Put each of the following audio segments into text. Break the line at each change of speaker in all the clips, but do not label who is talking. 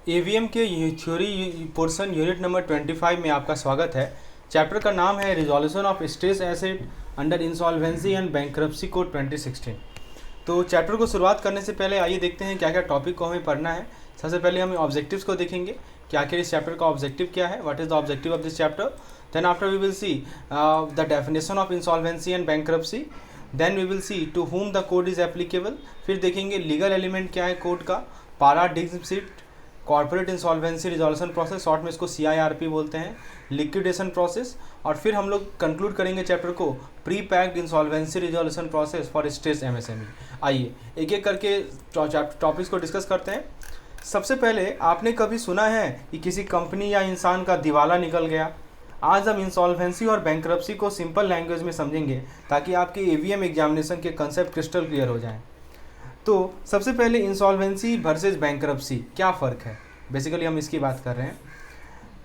AVM के theory portion unit number 25 में आपका स्वागत है। चैप्टर का नाम है resolution of stress asset under insolvency and bankruptcy code 2016। तो चैप्टर को शुरुआत करने से पहले आइए देखते हैं क्या क्या टॉपिक को हमें पढ़ना है। सबसे पहले हम ऑब्जेक्टिव्स को देखेंगे कि आखिर इस चैप्टर का ऑब्जेक्टिव क्या है, what is the objective of this chapter. Then after we will see the definition of insolvency and bankruptcy. Then we will see to whom the code is applicable. फिर देखेंगे लीगल एलिमेंट क्या है code का, paradigm, corporate insolvency resolution process, short में इसको CIRP बोलते हैं, liquidation process, और फिर हम लोग कंक्लूड करेंगे चैप्टर को pre packed insolvency resolution process for stress MSME। आइए एक एक करके टॉपिक्स को डिस्कस करते हैं। सबसे पहले आपने कभी सुना है कि किसी कंपनी या इंसान का दिवाला निकल गया? आज हम इंसॉल्वेंसी और बैंक्रप्सी को सिंपल लैंग्वेज में समझेंगे ताकि आपके AVM एग्जामिनेशन के कंसेप्ट क्रिस्टल क्लियर हो जाएं। तो सबसे पहले इंसॉल्वेंसी वर्सेस बैंक्रप्सी क्या फ़र्क है, बेसिकली हम इसकी बात कर रहे हैं।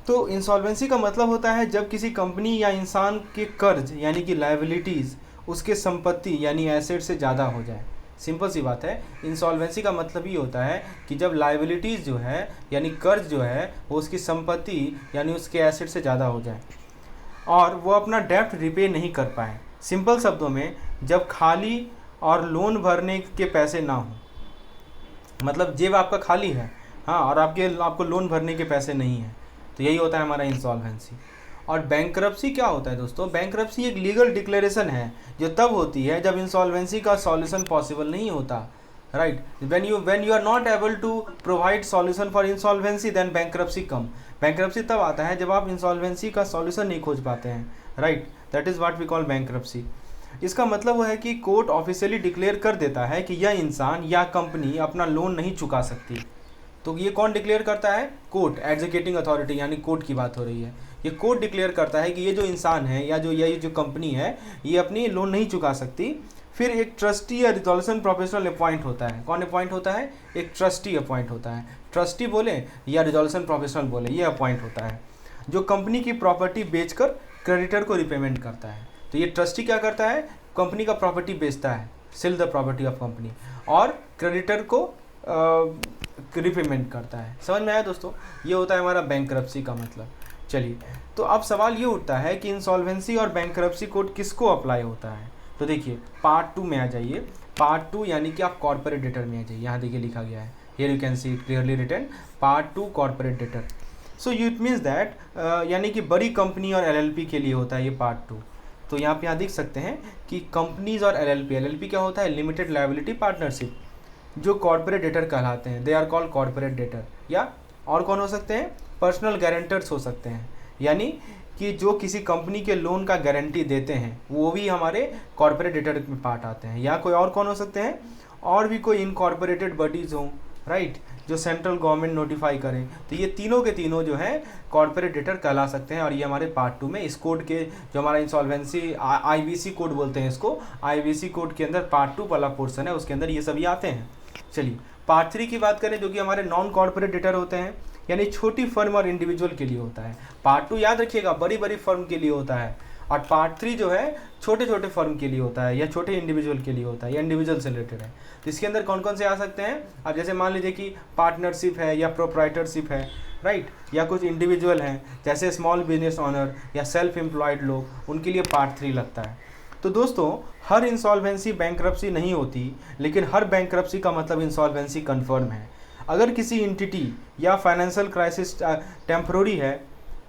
तो इंसॉल्वेंसी का मतलब होता है जब किसी कंपनी या इंसान के कर्ज यानी कि लायबिलिटीज़ उसके संपत्ति यानी एसेट से ज़्यादा हो जाए। सिंपल सी बात है, इंसॉल्वेंसी का मतलब ये होता है कि जब लायबिलिटीज़ जो है यानी कर्ज जो है वो उसकी संपत्ति यानी उसके एसेट से ज़्यादा हो जाए और वो अपना डेप्ट रिपे नहीं कर पाए। सिंपल शब्दों में, जब खाली और लोन भरने के पैसे ना हो, मतलब जेब आपका खाली है, हाँ, और आपको लोन भरने के पैसे नहीं हैं, तो यही होता है हमारा इंसॉल्वेंसी। और बैंक्रप्सी क्या होता है दोस्तों? बैंक्रप्सी एक लीगल डिक्लेरेशन है जो तब होती है जब इंसॉल्वेंसी का सॉल्यूशन पॉसिबल नहीं होता, right. When you are not able to provide solution for insolvency then bankruptcy come. Bankruptcy तब आता है जब आप इंसॉल्वेंसी का सॉल्यूशन नहीं खोज पाते हैं, right. That is what we call bankruptcy. इसका मतलब वो है कि कोर्ट ऑफिशियली डिक्लेयर कर देता है कि यह इंसान या कंपनी अपना लोन नहीं चुका सकती। तो ये कौन डिक्लेयर करता है? कोर्ट, एग्जीक्यूटिंग अथॉरिटी, यानी कोर्ट की बात हो रही है। ये कोर्ट डिक्लेयर करता है कि ये जो इंसान है या ये जो कंपनी है ये अपनी लोन नहीं चुका सकती। फिर एक ट्रस्टी या रिजोल्यूशन प्रोफेशनल अपॉइंट होता है। कौन अपॉइंट होता है? एक ट्रस्टी अपॉइंट होता है। ट्रस्टी बोले या रिजोल्यूशन प्रोफेशनल बोले, ये अपॉइंट होता है जो कंपनी की प्रॉपर्टी बेचकर क्रेडिटर को रिपेमेंट करता है। तो ये ट्रस्टी क्या करता है? कंपनी का प्रॉपर्टी बेचता है, sell the property of company, और क्रेडिटर को रिपेमेंट करता है। समझ में आया दोस्तों? ये होता है हमारा बैंक्रप्सी का मतलब। चलिए, तो अब सवाल ये उठता है कि इंसॉल्वेंसी और बैंक्रप्सी कोड किसको अप्लाई होता है। तो देखिए पार्ट 2 में आ जाइए। पार्ट 2 यानी कि आप कॉर्पोरेट डेटर में आ जाइए। यहाँ देखिए लिखा गया है, here you can see it clearly written, part 2 corporate debtor. So it means that यानी कि बड़ी कंपनी और LLP के लिए होता है ये पार्ट 2। तो यहाँ देख सकते हैं कि कंपनीज और LLP क्या होता है? लिमिटेड लायबिलिटी पार्टनरशिप, जो कॉर्पोरेट डेटर कहलाते हैं। They are called corporate debtor. या और कौन हो सकते हैं? पर्सनल गारंटर्स हो सकते हैं, यानी कि जो किसी कंपनी के लोन का गारंटी देते हैं वो भी हमारे कॉर्पोरेट डेटर में पार्ट आते हैं। या कोई और कौन हो सकते हैं? और भी कोई इनकॉर्पोरेटेड बॉडीज़ हों, राइट, जो सेंट्रल गवर्नमेंट नोटिफाई करें। तो ये तीनों के तीनों जो है कॉर्पोरेट डेटर कहला सकते हैं। और ये हमारे पार्ट 2 में इस कोड के, जो हमारा इंसॉल्वेंसी IBC कोड बोलते हैं इसको, IBC कोड के अंदर पार्ट 2 वाला पोर्सन है, उसके अंदर ये सभी आते हैं। चलिए पार्ट 3 की बात करें, जो कि हमारे नॉन कॉर्पोरेट डेटर होते हैं, यानी छोटी फर्म और इंडिविजुअल के लिए होता है। पार्ट 2 याद रखिएगा बड़ी बड़ी फर्म के लिए होता है, और पार्ट 3 जो है छोटे छोटे फर्म के लिए होता है या छोटे इंडिविजुअल के लिए होता है या इंडिविजुअल से रिलेटेड है। तो इसके अंदर कौन कौन से आ सकते हैं? अब जैसे मान लीजिए कि पार्टनरशिप है या प्रोप्राइटरशिप है, राइट, या कुछ इंडिविजुअल हैं जैसे स्मॉल बिजनेस ऑनर या सेल्फ एम्प्लॉयड लोग, उनके लिए पार्ट 3 लगता है। तो दोस्तों हर इंसॉल्वेंसी बैंक्रप्सी नहीं होती, लेकिन हर बैंक्रप्सी का मतलब इंसॉल्वेंसी कन्फर्म है। अगर किसी एंटिटी या फाइनेंशियल क्राइसिस टेम्पररी है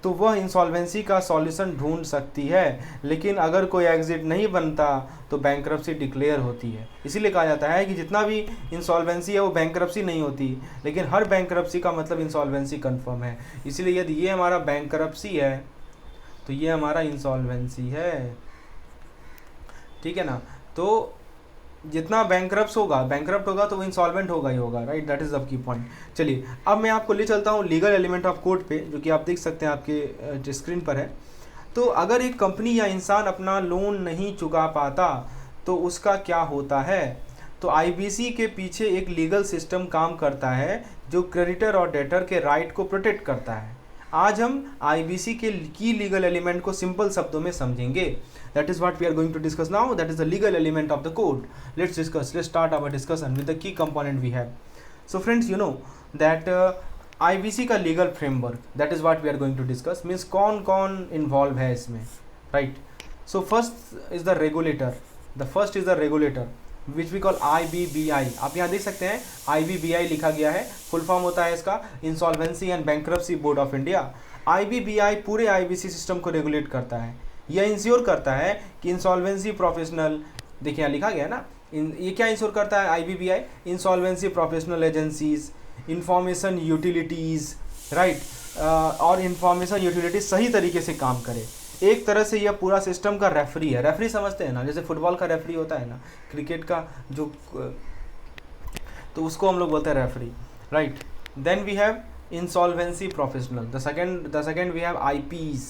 तो वह इंसॉल्वेंसी का सॉल्यूशन ढूंढ सकती है, लेकिन अगर कोई एग्जिट नहीं बनता तो बैंक्रप्सी डिक्लेयर होती है। इसीलिए कहा जाता है कि जितना भी इंसॉल्वेंसी है वो बैंक्रप्सी नहीं होती, लेकिन हर बैंक्रप्सी का मतलब इंसॉल्वेंसी कंफर्म है। इसलिए यदि ये हमारा बैंक्रप्सी है तो ये हमारा इंसॉल्वेंसी है, ठीक है ना। तो जितना बैंक्रप्ट होगा तो वो इंसॉल्वेंट होगा ही होगा, right. That is the key point. चलिए अब मैं आपको ले चलता हूँ लीगल एलिमेंट ऑफ कोड पे, जो कि आप देख सकते हैं आपके स्क्रीन पर है। तो अगर एक कंपनी या इंसान अपना लोन नहीं चुका पाता तो उसका क्या होता है? तो IBC के पीछे एक लीगल सिस्टम काम करता है जो क्रेडिटर और डेटर के राइट को प्रोटेक्ट करता है। आज हम IBC के की लीगल एलिमेंट को सिंपल शब्दों में समझेंगे। That is what we are going to discuss now. That is the legal element of the code. Let's start our discussion with the key component we have. So friends, you know that IBC का legal framework, that is what we are going to discuss, means कौन कौन involve है इसमें, right. So first is the regulator, the first is the regulator which we call IBBI। आप यहाँ देख सकते हैं IBBI लिखा गया है, फुल फॉर्म होता है इसका insolvency and bankruptcy board of India. IBBI पूरे IBC सिस्टम को रेगुलेट करता है। यह इंश्योर करता है कि इंसॉल्वेंसी प्रोफेशनल, देखिए यहाँ लिखा गया है ना, ये क्या इंश्योर करता है IBBI, insolvency professional agencies, information utilities, right, और इंफॉर्मेशन यूटिलिटीज सही तरीके से काम करे। एक तरह से यह पूरा सिस्टम का रेफरी है। रेफरी समझते हैं ना, जैसे फुटबॉल का रेफरी होता है ना, क्रिकेट का जो, तो उसको हम लोग बोलते हैं referee, right. Then we have insolvency professional, the second we have IPs,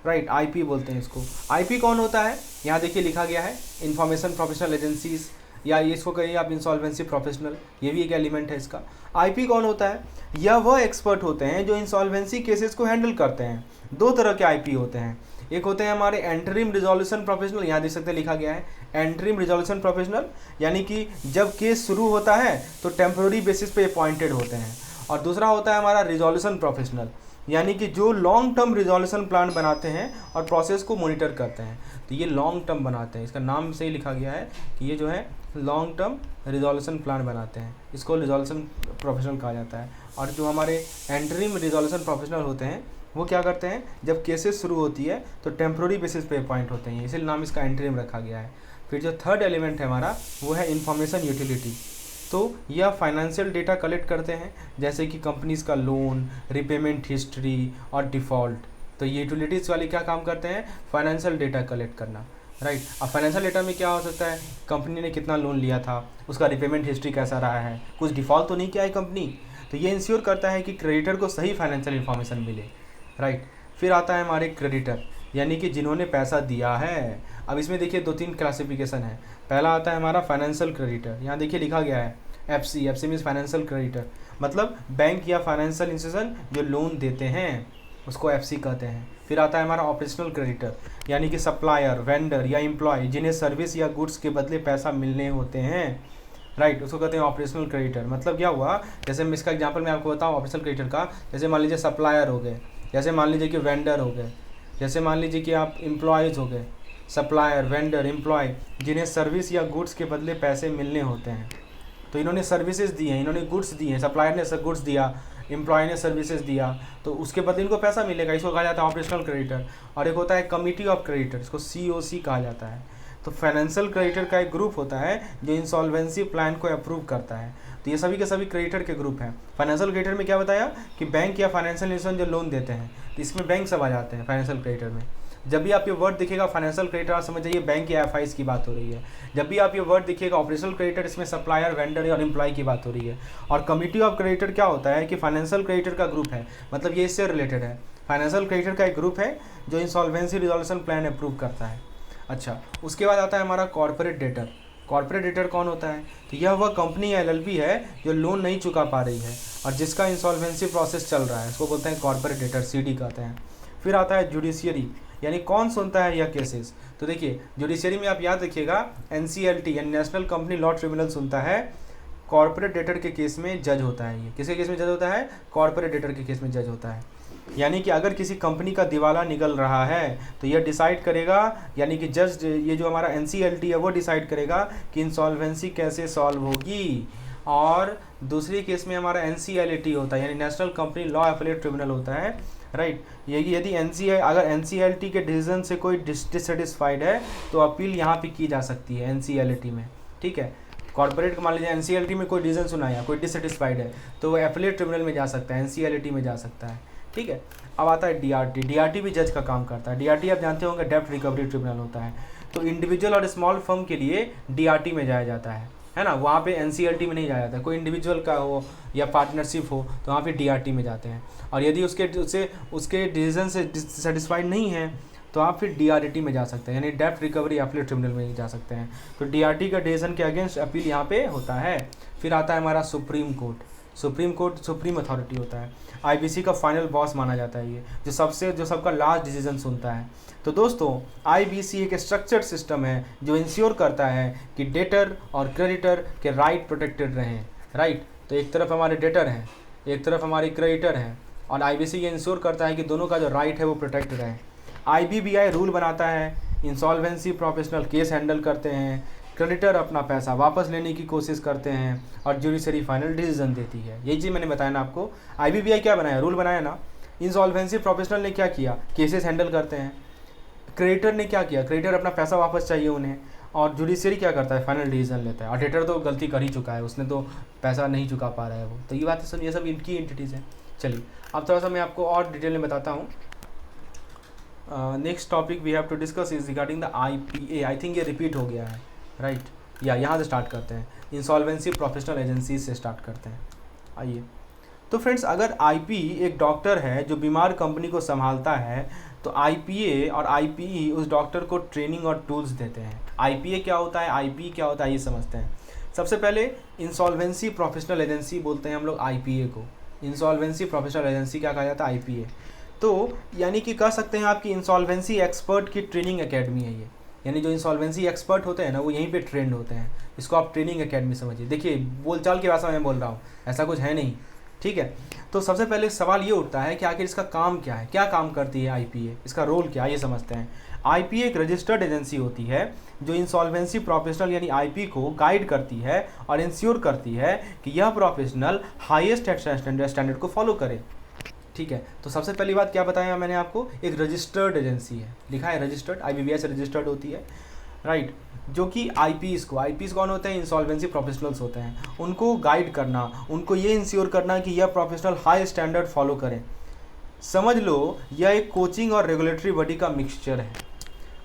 right, IP बोलते हैं इसको। IP कौन होता है, यहाँ देखिए लिखा गया है इंफॉर्मेशन प्रोफेशनल एजेंसीज, या इसको कहिए आप इंसॉल्वेंसी प्रोफेशनल, ये भी एक एलिमेंट है इसका। IP कौन होता है, यह वह एक्सपर्ट होते हैं जो इंसॉल्वेंसी केसेस को हैंडल करते हैं। दो तरह के IP होते हैं, एक होते हैं हमारे एंटरिम रिजोल्यूशन प्रोफेशनल, यहाँ देख सकते हैं लिखा गया है एंटरिम रिजोल्यूशन प्रोफेशनल, यानी कि जब केस शुरू होता है तो टेम्प्रोरी बेसिस पे अपॉइंटेड होते हैं। और दूसरा होता है हमारा रिजोल्यूशन प्रोफेशनल, यानी कि जो लॉन्ग टर्म रिजोल्यूशन प्लान बनाते हैं और प्रोसेस को मॉनिटर करते हैं। तो ये लॉन्ग टर्म बनाते हैं, इसका नाम से ही लिखा गया है कि ये जो है लॉन्ग टर्म रिजोल्यूशन प्लान बनाते हैं, इसको रिजोल्यूशन प्रोफेशनल कहा जाता है। और जो हमारे एंटरिम रिजोल्यूशन प्रोफेशनल होते हैं वो क्या करते हैं, जब केसेस शुरू होती है तो टेम्प्रोरी बेसिस पे अपॉइंट होते हैं, इसीलिए नाम इसका एंटरिम रखा गया है। फिर जो थर्ड एलिमेंट है हमारा वो है इंफॉर्मेशन यूटिलिटी। तो यह फाइनेंशियल डेटा कलेक्ट करते हैं, जैसे कि कंपनीज का लोन, रिपेमेंट हिस्ट्री और डिफ़ॉल्ट। तो ये यूटिलिटीज़ वाले क्या काम करते हैं, फाइनेंशियल डेटा कलेक्ट करना, राइट। अब फाइनेंशियल डेटा में क्या हो सकता है, कंपनी ने कितना लोन लिया था, उसका रिपेमेंट हिस्ट्री कैसा रहा है, कुछ डिफ़ॉल्ट तो नहीं किया है कंपनी। तो ये इंश्योर करता है कि क्रेडिटर को सही फाइनेंशियल इन्फॉर्मेशन मिले, राइट। फिर आता है हमारे क्रेडिटर, यानी कि जिन्होंने पैसा दिया है। अब इसमें देखिए 2-3 क्लासिफिकेशन है। पहला आता है हमारा फाइनेंशियल क्रेडिटर, यहाँ देखिए लिखा गया है FC मीन्स फाइनेंशियल क्रेडिटर, मतलब बैंक या फाइनेंशियल इंस्टीट्यूशन जो लोन देते हैं उसको FC कहते हैं। फिर आता है हमारा ऑपरेशनल क्रेडिटर, यानी कि सप्लायर, वेंडर या एम्प्लॉय जिन्हें सर्विस या गुड्स के बदले पैसा मिलने होते हैं, राइट, उसको कहते हैं ऑपरेशनल क्रेडिटर। मतलब क्या हुआ, जैसे मैं इसका एग्जांपल मैं आपको बताऊँ ऑपरेशनल क्रेडिटर का, जैसे मान लीजिए सप्लायर हो गए, जैसे मान लीजिए कि वेंडर हो गए, जैसे मान लीजिए कि आप एम्प्लॉयज़ हो गए, सप्लायर, वेंडर, एम्प्लॉय जिन्हें सर्विस या गुड्स के बदले पैसे मिलने होते हैं। तो इन्होंने सर्विसेज दी हैं, इन्होंने गुड्स दिए हैं, सप्लायर ने गुड्स दिया, एम्प्लॉय ने सर्विसेज दिया, तो उसके बदले इनको पैसा मिलेगा, इसको कहा जाता है ऑपरेशनल क्रेडिटर। और एक होता है कमिटी ऑफ क्रेडिटर, इसको COC कहा जाता है। तो फाइनेंशियल क्रेडिटर का एक ग्रुप होता है जो इंसॉल्वेंसी प्लान को अप्रूव करता है। तो ये सभी के सभी क्रेडिटर के ग्रुप हैं। फाइनेंशियल क्रेडिटर में क्या बताया कि बैंक या फाइनेंशियल इंस्टीट्यूशन जो लोन देते हैं, तो इसमें बैंक सब आ जाते हैं फाइनेंशियल क्रेडिटर में। जब भी आप ये वर्ड दिखेगा फाइनेंशियल क्रेडिटर, आप समझ जाइए बैंक या FIs की बात हो रही है। जब भी आप ये वर्ड दिखेगा ऑपरेशनल क्रेडिटर, इसमें सप्लायर, वेंडर और एम्प्लॉय की बात हो रही है। और कमिटी ऑफ क्रेडिटर क्या होता है कि फाइनेंशियल क्रेडिटर का ग्रुप है, मतलब ये इससे रिलेटेड है। फाइनेंशियल क्रेडिटर का एक ग्रुप है जो इंसॉल्वेंसी रिजोल्यूशन प्लान अप्रूव करता है। अच्छा, उसके बाद आता है हमारा कॉर्पोरेट डेटर। कॉर्पोरेट डेटर कौन होता है, तो यह वह कंपनी या LLP है जो लोन नहीं चुका पा रही है और जिसका इंसॉल्वेंसी प्रोसेस चल रहा है, इसको बोलते हैं कॉर्पोरेट डेटर, CD कहते हैं। फिर आता है जुडिशियरी, यानी कौन सुनता है यह केसेस। तो देखिए जुडिशियरी में आप याद रखिएगा NCLT यानी नेशनल कंपनी लॉ ट्रिब्यूनल सुनता है। कॉर्पोरेट डेटर के केस में जज होता है। ये किसके केस में जज होता है, कॉर्पोरेट डेटर के केस में जज होता है। यानी कि अगर किसी कंपनी का दिवाला निकल रहा है तो यह डिसाइड करेगा, यानी कि जज, ये जो हमारा NCLT है वो डिसाइड करेगा कि इंसॉल्वेंसी कैसे सॉल्व होगी। और दूसरी केस में हमारा NCLAT होता है, यानी national company law affiliate tribunal होता है, राइट। ये यदि अगर NCLT के डिसीजन से कोई डिससेटिस्फाइड है तो अपील यहाँ पे की जा सकती है NCLAT में, ठीक है। कॉर्पोरेट मान लीजिए NCLT में कोई डिसीजन सुनाया, कोई डिससेटिस्फाइड है तो वो एफिलिएट ट्रिब्यूनल में जा सकता है, NCLAT में जा सकता है, ठीक है। अब आता है DRT। DRT भी जज का काम करता है। DRT आप जानते होंगे डेब्ट रिकवरी ट्रिब्यूनल होता है। तो इंडिविजुअल और स्मॉल फर्म के लिए DRT में जाया जाता है ना, वहाँ पे NCLT में नहीं जाया जाता है। कोई इंडिविजुअल का हो या पार्टनरशिप हो तो वहाँ पे DRT में जाते हैं। और यदि उसके डिसीजन से सेटिस्फाइड नहीं है तो आप फिर DRT में जा सकते हैं, यानी डेब्ट रिकवरी एफिलिएट ट्रिब्यूनल में जा सकते हैं। तो DRT का डिसीजन के अगेंस्ट अपील यहाँ पे होता है। फिर आता है हमारा supreme court. Supreme court supreme authority होता है, IBC का फाइनल बॉस माना जाता है, ये जो सबका लास्ट डिसीजन सुनता है। तो दोस्तों IBC एक स्ट्रक्चर्ड सिस्टम है जो इंश्योर करता है कि डेटर और क्रेडिटर के राइट प्रोटेक्टेड रहें, राइट। तो एक तरफ हमारे डेटर हैं, एक तरफ हमारे क्रेडिटर हैं, और आईबीसी ये इंश्योर करता है कि दोनों का जो राइट है वो प्रोटेक्ट रहे। आईबीबीआई रूल बनाता है, इंसॉल्वेंसी प्रोफेशनल केस हैंडल करते हैं, क्रेडिटर अपना पैसा वापस लेने की कोशिश करते हैं, और जुडिशरी फाइनल डिसीजन देती है। यही चीज़ मैंने बताया ना आपको, आईबीबीआई क्या बनाया, रूल बनाया ना। इंसॉल्वेंसी प्रोफेशनल ने क्या किया, केसेस हैंडल करते हैं। क्रेडिटर ने क्या किया, क्रेडिटर अपना पैसा वापस चाहिए उन्हें, और जुडिशरी क्या करता है, फाइनल डिसीजन लेता है। ऑडिटर तो गलती कर ही चुका है, उसने तो पैसा नहीं चुका पा रहा है वो, तो ये बात सब, ये सब इनकी एंटिटीज़ हैं। चलिए अब थोड़ा सा मैं आपको और डिटेल में बताता हूँ। Next topic we have to discuss is regarding the IPA. I think ये रिपीट हो गया है, राइट या यहाँ से स्टार्ट करते हैं, इंसॉल्वेंसी प्रोफेशनल एजेंसी से स्टार्ट करते हैं। आइए, तो फ्रेंड्स अगर आईपी एक डॉक्टर है जो बीमार कंपनी को संभालता है, तो आईपीए और आईपीई उस डॉक्टर को ट्रेनिंग और टूल्स देते हैं। आईपीए क्या होता है, आईपीई क्या होता है, ये समझते हैं। सबसे पहले इंसॉल्वेंसी प्रोफेशनल एजेंसी बोलते हैं हम लोग आईपीए को। इंसॉल्वेंसी प्रोफेशनल एजेंसी क्या कहा जाता है, आईपीए। तो यानी कि कह सकते हैं आपकी इंसॉल्वेंसी एक्सपर्ट की ट्रेनिंग एकेडमी है ये, यानी जो इंसॉल्वेंसी एक्सपर्ट होते हैं ना, वो यहीं पे ट्रेंड होते हैं। इसको आप ट्रेनिंग एकेडमी समझिए। देखिए बोलचाल की भाषा में बोल रहा हूँ, ऐसा कुछ है नहीं, ठीक है। तो सबसे पहले सवाल ये उठता है कि आखिर इसका काम क्या है, क्या काम करती है आईपीए, इसका रोल क्या है, ये समझते हैं। आईपीए एक रजिस्टर्ड एजेंसी होती है जो इंसॉल्वेंसी प्रोफेशनल यानी आईपी को गाइड करती है और इंश्योर करती है कि यह प्रोफेशनल हाईएस्ट स्टैंडर्ड को फॉलो करे, ठीक है। तो सबसे पहली बात क्या बताया मैंने आपको, एक रजिस्टर्ड एजेंसी है, लिखा है रजिस्टर्ड, आईबीबीआई से रजिस्टर्ड होती है, राइट। जो कि आईपीएस कौन होते हैं, इंसॉल्वेंसी प्रोफेशनल्स होते हैं, उनको गाइड करना, उनको ये इंश्योर करना कि यह प्रोफेशनल हाई स्टैंडर्ड फॉलो करें। समझ लो यह एक कोचिंग और रेगुलेटरी बॉडी का मिक्सचर है।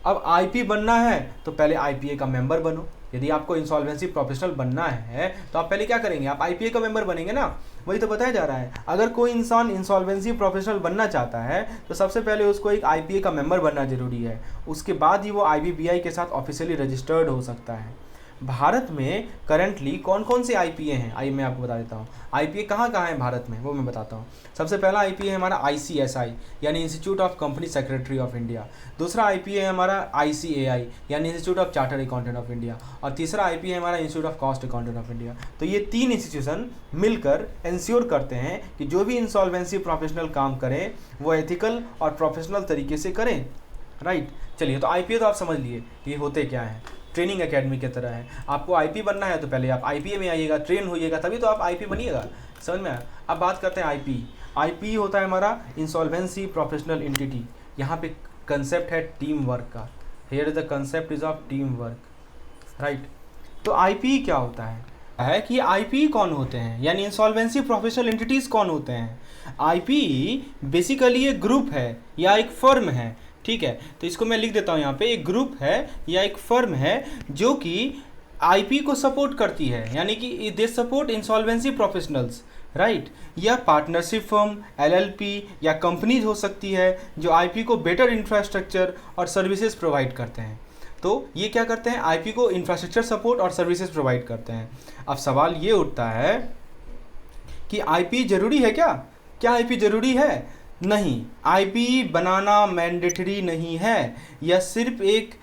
अब आईपी बनना है तो पहले आईपीए का मेंबर बनो। यदि आपको इंसॉल्वेंसी प्रोफेशनल बनना है तो आप पहले क्या करेंगे, आप आईपीए का मेंबर बनेंगे ना, वही तो बताया जा रहा है। अगर कोई इंसान इंसॉल्वेंसी प्रोफेशनल बनना चाहता है तो सबसे पहले उसको एक आईपीए का मेंबर बनना जरूरी है, उसके बाद ही वो आईबीबीआई के साथ ऑफिशियली रजिस्टर्ड हो सकता है। भारत में करंटली कौन कौन से आईपीए हैं, आइए मैं आपको बता देता हूँ। आईपीए कहाँ कहाँ है भारत में, वो मैं बताता हूँ। सबसे पहला आईपीए है हमारा आईसीएसआई यानी institute of company secretary of India. दूसरा आईपीए है हमारा आईसीएआई यानी institute of chartered accountant of India. और तीसरा आईपीए है हमारा institute of cost accountant of India. तो ये तीन इंस्टीट्यूशन मिलकर इंश्योर करते हैं कि जो भी इंसॉल्वेंसी प्रोफेशनल काम करें वो एथिकल और प्रोफेशनल तरीके से करें, राइट। चलिए, तो आईपीए तो आप समझ लिए ये होते क्या है, ट्रेनिंग एकेडमी की तरह है। आपको आईपी बनना है तो पहले आप आईपीए में आइएगा, ट्रेन होइएगा, तभी तो आप आईपी बनिएगा, समझ में आया। अब बात करते हैं आईपी। आईपी होता है हमारा इंसॉल्वेंसी प्रोफेशनल एंटिटी। यहाँ पे कंसेप्ट है टीम वर्क का, here the concept is of team work, right. तो आईपी क्या होता है कि आईपी कौन होते हैं, यानी इंसॉल्वेंसी प्रोफेशनल एंटिटीज कौन होते हैं। आईपी बेसिकली एक ग्रुप है या एक फर्म है, ठीक है। तो इसको मैं लिख देता हूँ यहाँ पे, एक ग्रुप है या एक फर्म है जो कि आईपी को सपोर्ट करती है, यानी कि they support insolvency professionals, right. या पार्टनरशिप फर्म, एलएलपी या कंपनीज हो सकती है जो आईपी को बेटर इंफ्रास्ट्रक्चर और सर्विसेज प्रोवाइड करते हैं। तो ये क्या करते हैं, आईपी को इंफ्रास्ट्रक्चर सपोर्ट और सर्विसेज प्रोवाइड करते हैं। अब सवाल ये उठता है कि आईपी जरूरी है क्या, क्या आईपी जरूरी है? नहीं, आईपी बनाना मैंडेटरी नहीं है, यह सिर्फ एक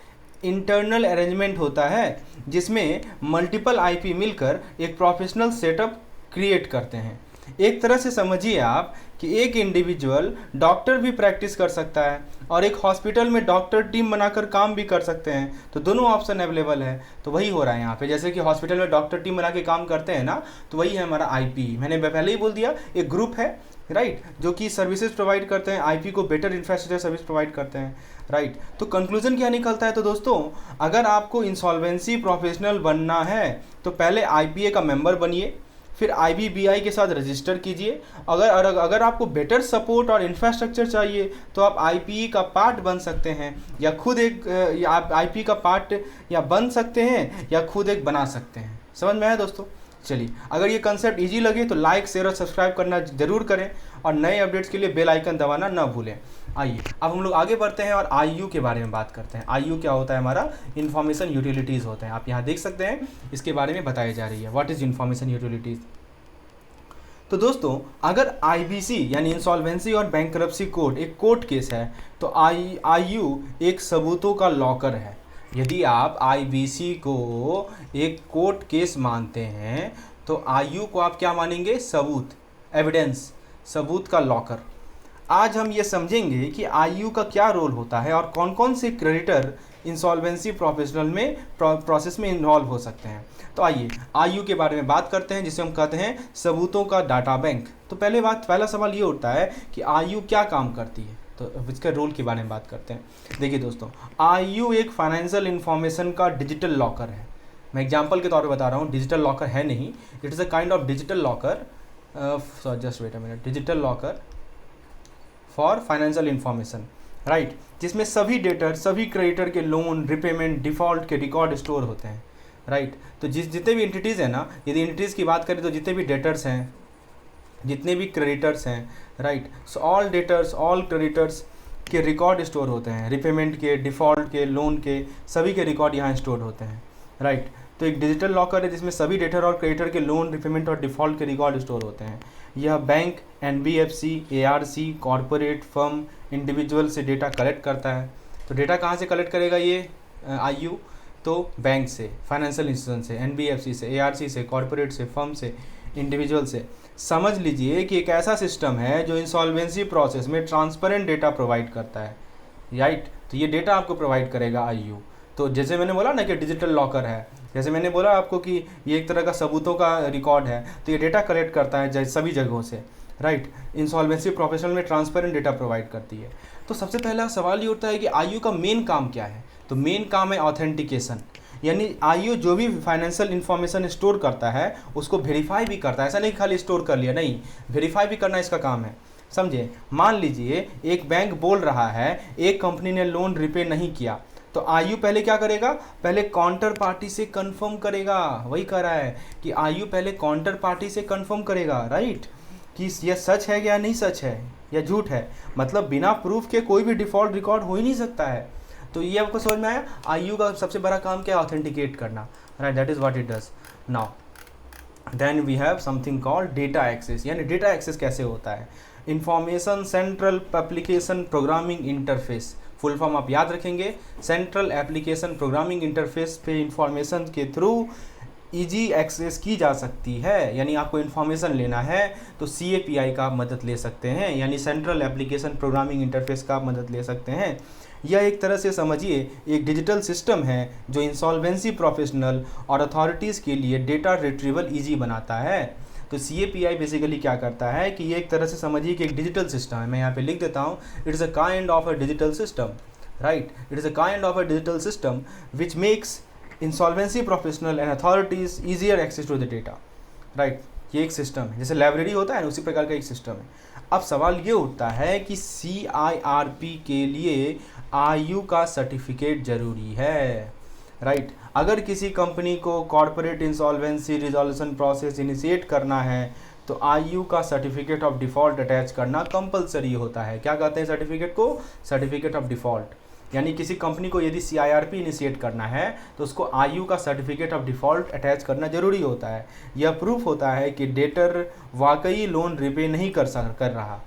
इंटरनल अरेंजमेंट होता है जिसमें मल्टीपल आईपी मिलकर एक प्रोफेशनल सेटअप क्रिएट करते हैं। एक तरह से समझिए आप कि एक इंडिविजुअल डॉक्टर भी प्रैक्टिस कर सकता है और एक हॉस्पिटल में डॉक्टर टीम बनाकर काम भी कर सकते हैं, तो दोनों ऑप्शन अवेलेबल है। तो वही हो रहा है यहाँ पे, जैसे कि हॉस्पिटल में डॉक्टर टीम बना के काम करते हैं ना, तो वही है हमारा आईपी। मैंने पहले ही बोल दिया, एक ग्रुप है, राइट, जो कि सर्विसेज प्रोवाइड करते हैं, आईपी को बेटर इंफ्रास्ट्रक्चर सर्विस प्रोवाइड करते हैं, राइट। तो कंक्लूजन क्या निकलता है, तो दोस्तों अगर आपको इंसॉल्वेंसी प्रोफेशनल बनना है तो पहले आईपीए का मेंबर बनिए, फिर आईबीबीआई के साथ रजिस्टर कीजिए। अगर आपको बेटर सपोर्ट और इंफ्रास्ट्रक्चर चाहिए तो आप आईपीई का पार्ट बन सकते हैं, या खुद एक आप आईपी का पार्ट या बन सकते हैं या खुद एक बना सकते हैं। समझ में आया दोस्तों? चलिए, अगर ये कंसेप्ट इजी लगे तो लाइक, शेयर और सब्सक्राइब करना जरूर करें और नए अपडेट्स के लिए बेल आइकन दबाना ना भूलें। आइए अब हम लोग आगे बढ़ते हैं और आईयू के बारे में बात करते हैं। आईयू क्या होता है, हमारा इन्फॉर्मेशन यूटिलिटीज़ होते हैं। आप यहाँ देख सकते हैं इसके बारे में बताई जा रही है, व्हाट इज़ इन्फॉर्मेशन यूटिलिटीज़। तो दोस्तों अगर आईबीसी यानी इंसॉल्वेंसी और बैंकरप्सी कोर्ट एक कोर्ट केस है तो आईयू एक सबूतों का लॉकर है। यदि आप आईबीसी को एक कोर्ट केस मानते हैं तो आईयू को आप क्या मानेंगे, सबूत, एविडेंस, सबूत का लॉकर। आज हम ये समझेंगे कि आईयू का क्या रोल होता है और कौन कौन से क्रेडिटर इंसॉल्वेंसी प्रोफेशनल में प्रोसेस में इन्वॉल्व हो सकते हैं। तो आइए आईयू के बारे में बात करते हैं, जिसे हम कहते हैं सबूतों का डाटा बैंक। तो पहला सवाल ये उठता है कि आईयू क्या काम करती है, तो इसके रोल के बारे में बात करते हैं। देखिए दोस्तों, आईयू एक फाइनेंशियल इंफॉर्मेशन का डिजिटल लॉकर है। मैं एग्जांपल के तौर पे बता रहा हूँ, डिजिटल लॉकर है नहीं, it is a kind of digital locker, just wait a minute, digital locker for financial information, right, जिसमें सभी डेटर, सभी क्रेडिटर के लोन, रिपेमेंट, डिफ़ॉल्ट के रिकॉर्ड स्टोर होते हैं, राइट। तो जितने भी एंटिटीज़ हैं ना, यदि एंटिटीज़ की बात करें तो जितने भी डेटर्स हैं, जितने भी क्रेडिटर्स हैं, right, so all debtors, all creditors के रिकॉर्ड स्टोर होते हैं, रिपेमेंट के, डिफ़ॉल्ट के, लोन के, सभी के रिकॉर्ड यहाँ स्टोर होते हैं, राइट। तो एक डिजिटल लॉकर है जिसमें सभी डेटर और क्रेडिटर के लोन, रिपेमेंट और डिफ़ॉल्ट के रिकॉर्ड स्टोर होते हैं। यह bank, NBFC, ARC, corporate, firm, individual से डेटा कलेक्ट करता है। तो डेटा कहाँ से कलेक्ट करेगा ये आईयू? तो बैंक से, फाइनेंशियल इंस्टीट्यूशन से, एनबीएफसी से, एआरसी से, कॉरपोरेट से, फर्म से, इंडिविजुअल से। समझ लीजिए कि एक ऐसा सिस्टम है जो इंसॉल्वेंसी प्रोसेस में ट्रांसपेरेंट डेटा प्रोवाइड करता है, राइट। तो ये डेटा आपको प्रोवाइड करेगा आईयू। तो जैसे मैंने बोला ना कि डिजिटल लॉकर है, जैसे मैंने बोला आपको कि ये एक तरह का सबूतों का रिकॉर्ड है, तो ये डेटा कलेक्ट करता है सभी जगहों से, राइट। इंसॉल्वेंसी प्रोफेशनल में ट्रांसपेरेंट डेटा प्रोवाइड करती है। तो सबसे पहला सवाल ये उठता है कि आईयू का मेन काम क्या है? तो मेन काम है ऑथेंटिकेशन, यानी आईयू जो भी फाइनेंशियल इंफॉर्मेशन स्टोर करता है उसको वेरीफाई भी करता है। ऐसा नहीं खाली स्टोर कर लिया, नहीं, वेरीफाई भी करना इसका काम है, समझे। मान लीजिए एक बैंक बोल रहा है एक कंपनी ने लोन रिपे नहीं किया, तो आईयू पहले क्या करेगा? पहले काउंटर पार्टी से कंफर्म करेगा। वही कह रहा है कि आईयू पहले काउंटर पार्टी से कंफर्म करेगा, राइट, कि यह सच है या नहीं सच है या झूठ है। मतलब बिना प्रूफ के कोई भी डिफ़ॉल्ट रिकॉर्ड हो ही नहीं सकता है। तो ये आपको समझ में आया? आईयू का सबसे बड़ा काम क्या है? ऑथेंटिकेट करना, right, that is what it does. Now then we have something called data access. यानी डेटा एक्सेस कैसे होता है? Information central application programming interface, full form आप याद रखेंगे, सेंट्रल एप्लीकेशन प्रोग्रामिंग इंटरफेस पे इंफॉर्मेशन के थ्रू ईजी एक्सेस की जा सकती है। यानी आपको इन्फॉर्मेशन लेना है तो CAPI का आप मदद ले सकते हैं, यानी सेंट्रल एप्लीकेशन प्रोग्रामिंग इंटरफेस का आप मदद ले सकते हैं। यह एक तरह से समझिए एक डिजिटल सिस्टम है जो इंसॉल्वेंसी प्रोफेशनल और अथॉरिटीज़ के लिए डेटा रिट्रीवल ईजी बनाता है। तो CAPI बेसिकली क्या करता है कि ये एक तरह से समझिए कि एक डिजिटल सिस्टम है। मैं यहाँ पे लिख देता हूँ, it is a kind of a digital system, right, it is a kind of a digital system which makes insolvency professional and authorities easier access to the data, right. ये एक system है, जैसे लाइब्रेरी होता है ना, उसी प्रकार का एक सिस्टम है। अब सवाल ये उठता है कि CIRP के लिए आईयू का सर्टिफिकेट ज़रूरी है, राइट। अगर किसी कंपनी को corporate insolvency resolution process initiate करना है तो आईयू का सर्टिफिकेट ऑफ डिफ़ॉल्ट अटैच करना कंपलसरी होता है। क्या कहते हैं सर्टिफिकेट को? Certificate of default. यानी किसी कंपनी को यदि CIRP इनिशिएट करना है तो उसको आईयू का सर्टिफिकेट ऑफ डिफ़ॉल्ट अटैच करना जरूरी होता है। यह प्रूफ होता है कि डेटर वाकई लोन रिपे नहीं कर रहा।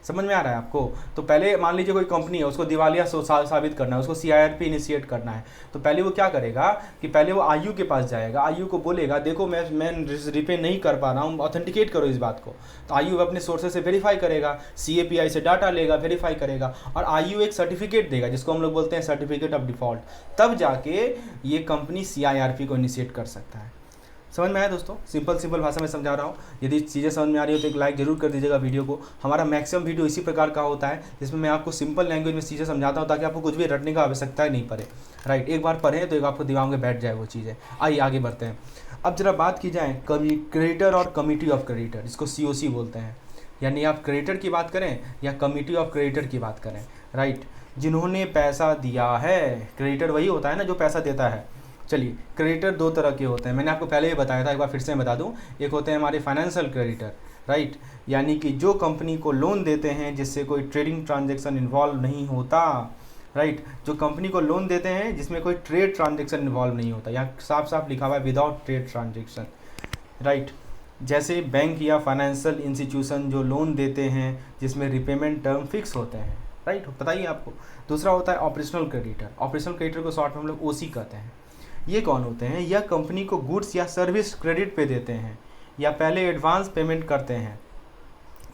समझ में आ रहा है आपको? तो पहले मान लीजिए कोई कंपनी है, उसको दिवालिया साबित करना है, उसको CIRP इनिशिएट करना है, तो पहले वो क्या करेगा कि पहले वो आईयू के पास जाएगा, आईयू को बोलेगा देखो मैं रिपे नहीं कर पा रहा हूँ, ऑथेंटिकेट करो इस बात को। तो आईयू अपने सोर्सेज से वेरीफाई करेगा, CAPI से डाटा लेगा, वेरीफाई करेगा और आईयू एक सर्टिफिकेट देगा जिसको हम लोग बोलते हैं सर्टिफिकेट ऑफ डिफ़ॉल्ट। तब जाके ये कंपनी CIRP को इनिशिएट कर सकता है। समझ में आया दोस्तों? सिंपल भाषा में समझा रहा हूँ। यदि चीज़ें समझ में आ रही हो तो एक लाइक जरूर कर दीजिएगा वीडियो को। हमारा मैक्सिमम वीडियो इसी प्रकार का होता है जिसमें मैं आपको सिंपल लैंग्वेज में चीज़ें समझाता हूँ ताकि आपको कुछ भी रटने का आवश्यकता ही नहीं पड़े, राइट। एक बार पढ़ें तो एक आपको दिमाग में बैठ जाए वो चीज़ें। आइए आगे बढ़ते हैं। अब जरा बात की जाए क्रेडिटर और कमिटी ऑफ क्रेडिटर, जिसको COC बोलते हैं। यानी आप क्रेडिटर की बात करें या कमिटी ऑफ क्रेडिटर की बात करें, राइट, जिन्होंने पैसा दिया है। क्रेडिटर वही होता है ना जो पैसा देता है। चलिए, क्रेडिटर दो तरह के होते हैं, मैंने आपको पहले ही बताया था, एक बार फिर से बता दूं। एक होते हैं हमारे फाइनेंशियल क्रेडिटर, राइट, यानी कि जो कंपनी को लोन देते हैं जिससे कोई ट्रेडिंग ट्रांजैक्शन इन्वॉल्व नहीं होता, राइट, जो कंपनी को लोन देते हैं जिसमें कोई ट्रेड ट्रांजैक्शन इन्वॉल्व नहीं होता। यहाँ साफ साफ लिखा हुआ है विदाउट ट्रेड ट्रांजैक्शन, राइट। जैसे बैंक या फाइनेंशियल इंस्टीट्यूशन जो लोन देते हैं जिसमें रिपेमेंट टर्म फिक्स होते हैं, राइट, बताइए आपको। दूसरा होता है ऑपरेशनल क्रेडिटर। ऑपरेशनल क्रेडिटर को शॉर्ट में हम लोग OC कहते हैं। ये कौन होते हैं? यह कंपनी को गुड्स या सर्विस क्रेडिट पे देते हैं या पहले एडवांस पेमेंट करते हैं,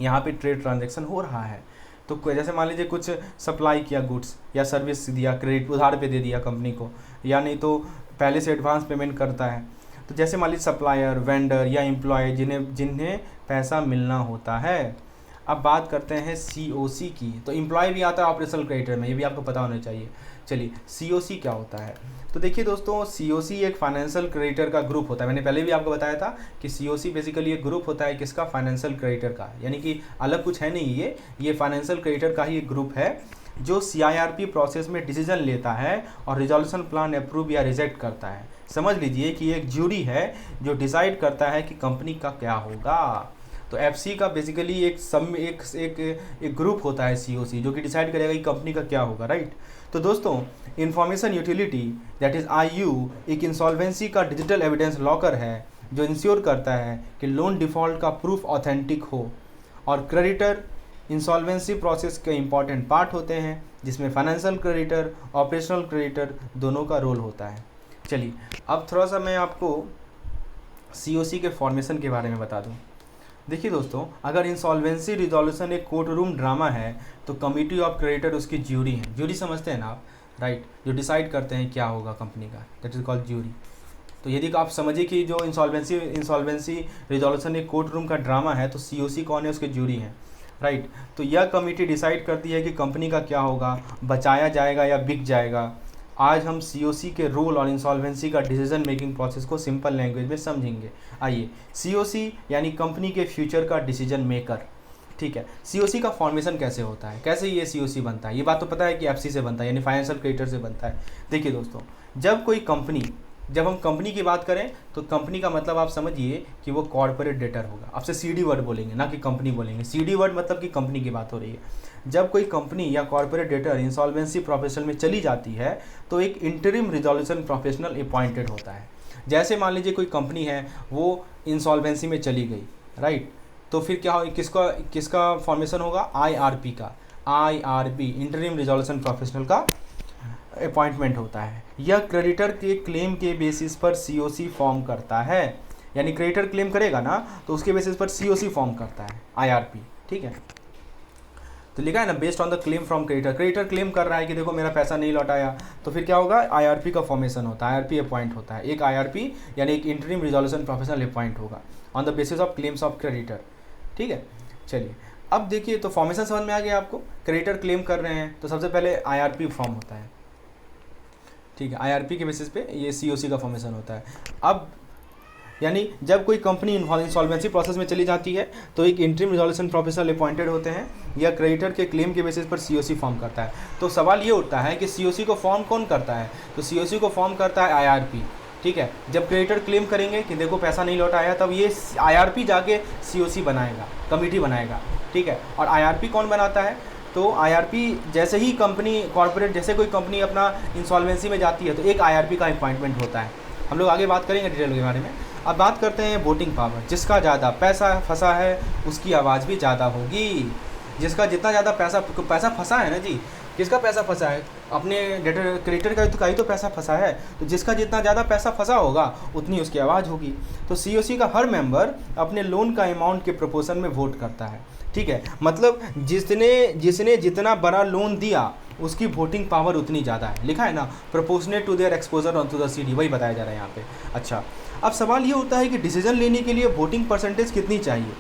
यहाँ पे ट्रेड ट्रांजैक्शन हो रहा है। तो जैसे मान लीजिए कुछ सप्लाई किया गुड्स या सर्विस दिया, क्रेडिट उधार पे दे दिया कंपनी को, या नहीं तो पहले से एडवांस पेमेंट करता है। तो जैसे मान लीजिए सप्लायर, वेंडर या एम्प्लॉय जिन्हें पैसा मिलना होता है। अब बात करते हैं COC की। तो एम्प्लॉय भी आता है ऑपरेशनल क्रेडिटर में, ये भी आपको पता होना चाहिए। चलिए COC क्या होता है? तो देखिए दोस्तों, COC एक फाइनेंशियल क्रेडिटर का ग्रुप होता है। मैंने पहले भी आपको बताया था कि COC बेसिकली एक ग्रुप होता है किसका? फाइनेंशियल क्रेडिटर का, यानी कि अलग कुछ है नहीं, ये फाइनेंशियल क्रेडिटर का ही एक ग्रुप है जो CIRP प्रोसेस में डिसीजन लेता है और रिजोल्यूशन प्लान अप्रूव या रिजेक्ट करता है। समझ लीजिए कि एक ज्यूरी है जो डिसाइड करता है कि कंपनी का क्या होगा। तो FC का बेसिकली एक ग्रुप होता है COC, जो कि डिसाइड करेगा कि कंपनी का क्या होगा, राइट। तो दोस्तों, information utility that is IU एक इंसॉल्वेंसी का डिजिटल एविडेंस लॉकर है जो इंश्योर करता है कि लोन डिफ़ॉल्ट का प्रूफ ऑथेंटिक हो। और क्रेडिटर इंसॉल्वेंसी प्रोसेस के इंपॉर्टेंट पार्ट होते हैं, जिसमें फाइनेंशियल क्रेडिटर, ऑपरेशनल क्रेडिटर दोनों का रोल होता है। चलिए अब थोड़ा सा मैं आपको COC के फॉर्मेशन के बारे में बता दूं। देखिए दोस्तों, अगर इंसॉल्वेंसी रिजोल्यूशन एक कोर्ट रूम ड्रामा है तो कमिटी ऑफ क्रेडिटर उसकी ज्यूरी है। ज्यूरी समझते हैं ना आप, राइट, जो डिसाइड करते हैं क्या होगा कंपनी का, दैट इज कॉल्ड ज्यूरी। तो यदि आप समझिए कि जो इंसॉल्वेंसी रिजोल्यूशन एक कोर्ट रूम का ड्रामा है, तो COC कौन है? उसके ज्यूरी है, राइट। तो यह कमेटी डिसाइड करती है कि कंपनी का क्या होगा, बचाया जाएगा या बिक जाएगा। आज हम COC के रोल और इंसॉल्वेंसी का डिसीजन मेकिंग प्रोसेस को सिंपल लैंग्वेज में समझेंगे। आइए, COC यानी कंपनी के फ्यूचर का डिसीजन मेकर, ठीक है। COC का फॉर्मेशन कैसे होता है, कैसे ये COC बनता है? ये बात तो पता है कि FC से बनता है, यानी फाइनेंशियल क्रेडिटर से बनता है। देखिए दोस्तों, जब हम कंपनी की बात करें तो कंपनी का मतलब आप समझिए कि वो कॉर्पोरेट डेटर होगा। आपसे CD वर्ड बोलेंगे, ना कि कंपनी बोलेंगे। CD वर्ड मतलब कि कंपनी की बात हो रही है। जब कोई कंपनी या कॉर्पोरेट डेटर इंसॉल्वेंसी प्रोफेशनल में चली जाती है तो एक इंटरिम रिजोल्यूशन प्रोफेशनल अपॉइंटेड होता है। जैसे मान लीजिए कोई कंपनी है, वो इंसॉल्वेंसी में चली गई, राइट, तो फिर क्या हो, किसका फॉर्मेशन होगा? IRP का। IRP इंटरिम रिजोल्यूशन प्रोफेशनल का अपॉइंटमेंट होता है। यह क्रेडिटर के क्लेम के बेसिस पर COC फॉर्म करता है, यानी क्रेडिटर क्लेम करेगा ना, तो उसके बेसिस पर COC फॉर्म करता है IRP, ठीक है। तो लिखा है ना, based on the claim from creditor. Creditor claim कर रहा है कि देखो मेरा पैसा नहीं लौटाया, तो फिर क्या होगा? IRP का फॉर्मेशन होता है, IRP अपॉइंट होता है। एक IRP यानी एक इंटरिम रिजोल्यूशन प्रोफेशनल अपॉइंट होगा on the basis of claims of creditor, ठीक है। चलिए अब देखिए, तो फॉर्मेशन समझ में आ गया आपको। क्रेडिटर क्लेम कर रहे हैं तो सबसे पहले IRP फॉर्म होता है, ठीक है। IRP के बेसिस पे ये COC का फॉर्मेशन होता है। अब यानी जब कोई कंपनी इंसॉल्वेंसी प्रोसेस में चली जाती है तो एक इंटरिम रिजोल्यूशन प्रोफेशनल अपॉइंटेड होते हैं, या क्रेडिटर के क्लेम के बेसिस पर COC फॉर्म करता है। तो सवाल ये उठता है कि COC को फॉर्म कौन करता है? तो COC को फॉर्म करता है IRP, ठीक है। जब क्रेडिटर क्लेम करेंगे कि देखो पैसा नहीं लौटाया, तब ये IRP जाके COC बनाएगा, कमिटी बनाएगा, ठीक है। और IRP कौन बनाता है? तो IRP जैसे ही कंपनी कॉर्पोरेट जैसे कोई कंपनी अपना इंसॉल्वेंसी में जाती है तो एक IRP का अपॉइंटमेंट होता है। हम लोग आगे बात करेंगे डिटेल के बारे में। अब बात करते हैं वोटिंग पावर। जिसका ज़्यादा पैसा फंसा है उसकी आवाज़ भी ज़्यादा होगी। जिसका जितना ज़्यादा पैसा फंसा है ना जी, किसका पैसा फंसा है? अपने डेटर क्रेडिटर का ही तो पैसा फंसा है। तो जिसका जितना ज़्यादा पैसा फंसा होगा उतनी उसकी आवाज़ होगी। तो COC का हर मेंबर अपने लोन का अमाउंट के प्रोपोर्शन में वोट करता है, ठीक है। मतलब जिसने जितना बड़ा लोन दिया उसकी वोटिंग पावर उतनी ज़्यादा है। लिखा है ना, proportionate to their exposure on to the CD, वही बताया जा रहा है यहाँ पे। अच्छा, अब सवाल ये होता है कि डिसीजन लेने के लिए वोटिंग परसेंटेज कितनी चाहिए,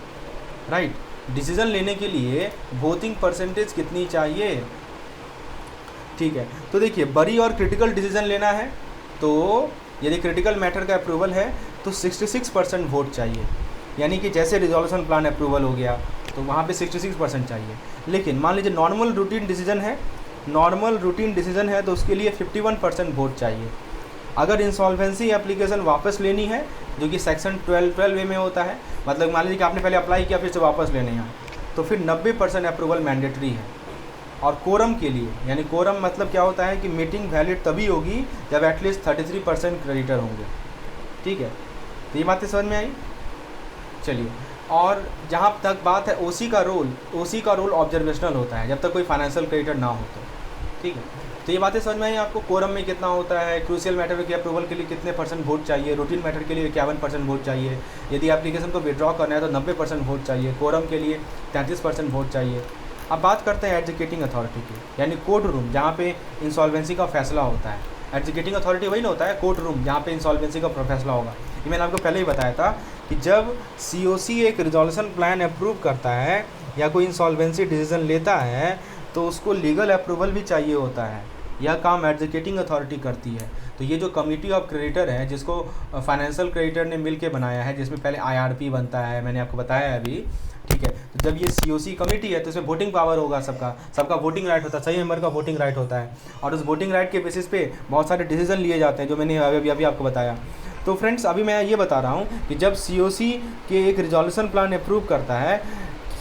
राइट। डिसीजन लेने के लिए वोटिंग परसेंटेज कितनी चाहिए, ठीक है। तो देखिए, बड़ी और क्रिटिकल डिसीजन लेना है तो यदि क्रिटिकल मैटर का अप्रूवल है तो 66% वोट चाहिए। यानी कि जैसे रिजोल्यूशन प्लान अप्रूवल हो गया तो वहाँ पे 66% चाहिए। लेकिन मान लीजिए नॉर्मल रूटीन डिसीजन है तो उसके लिए 51% वोट चाहिए। अगर इंसॉल्वेंसी एप्लीकेशन वापस लेनी है, जो कि सेक्शन 12A में होता है, मतलब मान लीजिए कि आपने पहले अप्लाई किया फिर से वापस लेने हैं, तो फिर 90% अप्रूवल मैंडेटरी है। और कोरम के लिए, यानी कोरम मतलब क्या होता है कि मीटिंग वैलिड तभी होगी जब एटलीस्ट 33% क्रेडिटर होंगे, ठीक है। तो ये बातें समझ में आई। चलिए, और जहाँ तक बात है OC का रोल ऑब्जर्वेशनल होता है जब तक कोई फाइनेंशियल क्रेडिटर ना हो तो, ठीक है। तो ये बातें समझ में आई आपको, कोरम में कितना होता है, क्रूशियल मैटर के अप्रूवल के लिए कितने % वोट चाहिए, रूटीन मैटर के लिए 51% वोट चाहिए, यदि एप्लीकेशन को विड्रॉ करना है तो 90% वोट चाहिए, कोरम के लिए 33% वोट चाहिए। अब बात करते हैं एग्जीक्यूटिंग अथॉरिटी की, यानी कोर्ट रूम जहाँ पे इंसॉल्वेंसी का फैसला होता है। एग्जीक्यूटिंग अथॉरिटी वही ना होता है, कोर्ट रूम जहाँ पे इंसॉल्वेंसी का फैसला होगा। ये मैंने आपको पहले ही बताया था कि जब COC एक रिजोल्यूशन प्लान अप्रूव करता है या कोई इंसॉल्वेंसी डिसीजन लेता है तो उसको लीगल अप्रूवल भी चाहिए होता है। यह काम एग्जीक्यूटिंग अथॉरिटी करती है। तो ये जो कमिटी ऑफ क्रेडिटर है, जिसको फाइनेंशियल क्रेडिटर ने मिल के बनाया है, जिसमें पहले IRP बनता है, मैंने आपको बताया है अभी, ठीक है। तो जब ये COC कमेटी है तो इसमें वोटिंग पावर होगा, सबका वोटिंग राइट होता है, सही मेंबर का वोटिंग राइट होता है, और उस वोटिंग राइट के बेसिस पे बहुत सारे डिसीजन लिए जाते हैं, जो मैंने अभी आपको बताया। तो फ्रेंड्स, अभी मैं ये बता रहा हूँ कि जब COC के एक रिजोल्यूशन प्लान अप्रूव करता है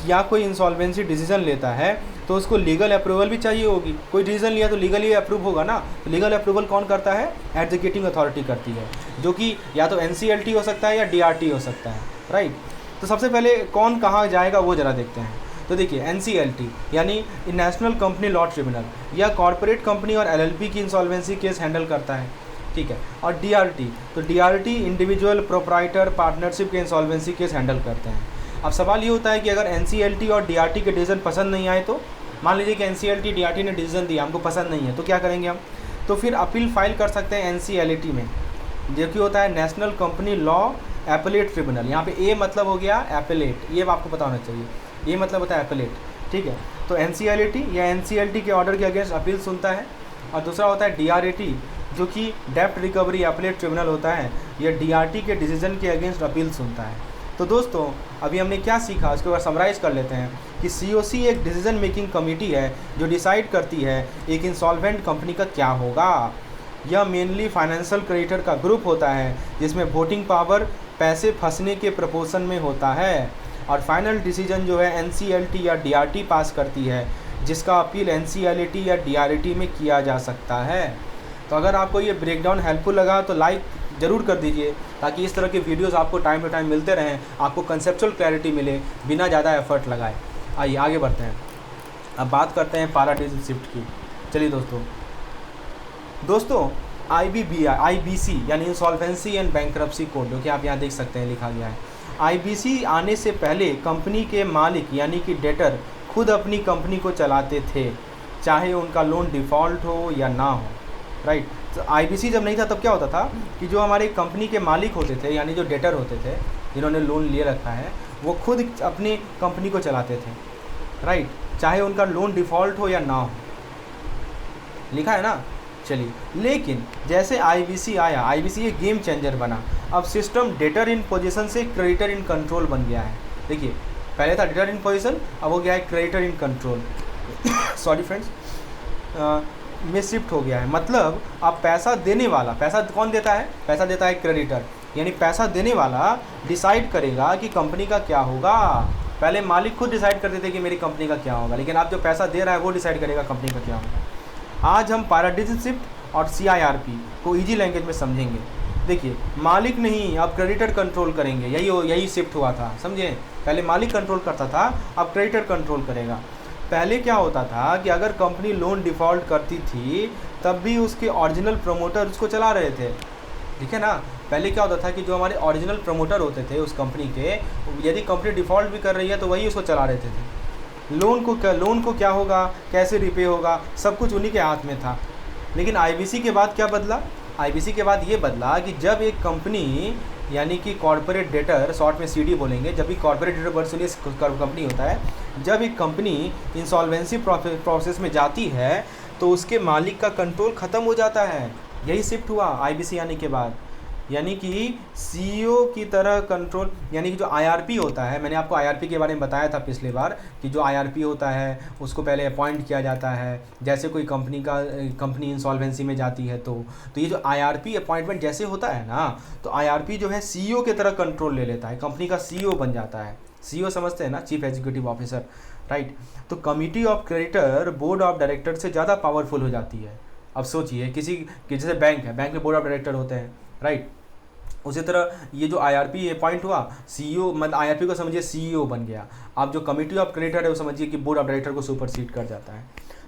या कोई इंसॉल्वेंसी डिसीजन लेता है तो उसको लीगल अप्रूवल भी चाहिए होगी। कोई डिसीजन लिया तो लीगली अप्रूव होगा ना, तो लीगल अप्रूवल कौन करता है? एग्जीक्यूटिंग अथॉरिटी करती है, जो कि या तो NCLT हो सकता है या DRT हो सकता है, राइट। तो सबसे पहले कौन कहाँ जाएगा वो ज़रा देखते हैं। तो देखिए, NCLT यानी नेशनल कंपनी लॉ ट्रिब्यूनल, या कॉर्पोरेट कंपनी और LLP की इंसॉल्वेंसी केस हैंडल करता है, ठीक है। और DRT, तो DRT इंडिविजुअल प्रोप्राइटर पार्टनरशिप के इंसॉल्वेंसी केस हैंडल करते हैं। अब सवाल ये होता है कि अगर NCLT और DRT के डिसीजन पसंद नहीं आए तो, मान लीजिए कि NCLT DRT ने डिसीजन दिया, हमको पसंद नहीं है, तो क्या करेंगे हम? तो फिर अपील फाइल कर सकते हैं NCLT में, जो कि होता है national company law appellate tribunal. यहाँ पे A मतलब हो गया एपेलेट, ये आपको पता होना चाहिए, A मतलब होता है एपेलेट, ठीक है। तो NCLT या NCLT के ऑर्डर के अगेंस्ट अपील सुनता है। और दूसरा होता है DRAT, जो कि डेप्ट रिकवरी एपेलेट ट्रिब्यूनल होता है, यह DRT के डिसीजन के अगेंस्ट अपील सुनता है। तो दोस्तों, अभी हमने क्या सीखा उसके बाद समराइज़ कर लेते हैं कि COC एक डिसीजन मेकिंग कमेटी है जो डिसाइड करती है एक इंसॉल्वेंट कंपनी का क्या होगा। यह मेनली फाइनेंशियल क्रेडिटर का ग्रुप होता है जिसमें वोटिंग पावर पैसे फंसने के प्रपोर्शन में होता है, और फाइनल डिसीजन जो है NCLT या DRT पास करती है, जिसका अपील NCLT या DRT में किया जा सकता है। तो अगर आपको ये ब्रेकडाउन हेल्पफुल लगा तो लाइक ज़रूर कर दीजिए, ताकि इस तरह के वीडियोस आपको टाइम टू टाइम मिलते रहें, आपको कंसेप्चुअल क्लैरिटी मिले बिना ज़्यादा एफर्ट लगाए। आइए आगे बढ़ते हैं, अब बात करते हैं पाराडिजिम शिफ्ट की। चलिए दोस्तों IBC यानी इंसॉल्वेंसी एंड बैंक्रप्सी कोड, जो कि आप यहाँ देख सकते हैं लिखा गया है। IBC आने से पहले कंपनी के मालिक यानी कि डेटर खुद अपनी कंपनी को चलाते थे, चाहे उनका लोन डिफ़ॉल्ट हो या ना हो, राइट। तो IBC जब नहीं था तब क्या होता था कि जो हमारे कंपनी के मालिक होते थे, यानी जो डेटर होते थे, जिन्होंने लोन लिए रखा है, वो खुद अपनी कंपनी को चलाते थे, राइट, चाहे उनका लोन डिफ़ॉल्ट हो या ना हो, लिखा है ना। चलिए, लेकिन जैसे IBC आया, IBC एक गेम चेंजर बना। अब सिस्टम डेटर इन पोजीशन से क्रेडिटर इन कंट्रोल बन गया है। देखिए, पहले था डेटर इन पोजीशन, अब हो गया है creditor in control sorry friends, में शिफ्ट हो गया है। मतलब अब पैसा देने वाला, पैसा कौन देता है? पैसा देता है क्रेडिटर, यानी पैसा देने वाला डिसाइड करेगा कि कंपनी का क्या होगा। पहले मालिक खुद डिसाइड करते थे कि मेरी कंपनी का क्या होगा, लेकिन अब जो पैसा दे रहा है वो डिसाइड करेगा कंपनी का क्या होगा। आज हम पाराडिजिम शिफ्ट और CIRP को इजी लैंग्वेज में समझेंगे। देखिए, मालिक नहीं, अब क्रेडिटर कंट्रोल करेंगे, यही शिफ्ट हुआ था, समझे। पहले मालिक कंट्रोल करता था, अब क्रेडिटर कंट्रोल करेगा। पहले क्या होता था कि अगर कंपनी लोन डिफ़ॉल्ट करती थी तब भी उसके ओरिजिनल प्रमोटर उसको चला रहे थे, ठीक है ना। पहले क्या होता था कि जो हमारे ओरिजिनल प्रमोटर होते थे उस कंपनी के, यदि कंपनी डिफ़ॉल्ट भी कर रही है तो वही उसको चला रहे थे। लोन को क्या होगा, कैसे रिपे होगा, सब कुछ उन्हीं के हाथ में था। लेकिन IBC के बाद क्या बदला? IBC के बाद ये बदला कि जब एक कंपनी, यानी कि कॉर्पोरेट डेटर, शॉर्ट में CD बोलेंगे, जब भी कॉर्पोरेट डेटर वर्ड सुनिए कंपनी होता है, जब एक कंपनी इंसॉल्वेंसी प्रोसेस में जाती है तो उसके मालिक का कंट्रोल ख़त्म हो जाता है। यही शिफ्ट हुआ IBC आने के बाद, यानी कि CEO की तरह कंट्रोल, यानी कि जो IRP होता है, मैंने आपको IRP के बारे में बताया था पिछली बार कि जो IRP होता है उसको पहले अपॉइंट किया जाता है। जैसे कोई कंपनी इंसॉल्वेंसी में जाती है तो ये जो IRP अपॉइंटमेंट जैसे होता है ना, तो IRP जो है CEO की तरह कंट्रोल ले लेता है, कंपनी का CEO बन जाता है। CEO समझते हैं ना, चीफ एग्जीक्यूटिव ऑफिसर, राइट। तो committee of creditor board of director से ज़्यादा पावरफुल हो जाती है। अब सोचिए, जैसे बैंक है, बैंक में बोर्ड ऑफ डायरेक्टर होते हैं, राइट। उसी तरह ये जो IRP अपॉइंट हुआ, CEO मतलब IRP को समझिए CEO बन गया। अब जो कमिटी ऑफ क्रेडिटर है वो समझिए कि बोर्ड ऑफ डायरेक्टर को सुपरसीड कर जाता है।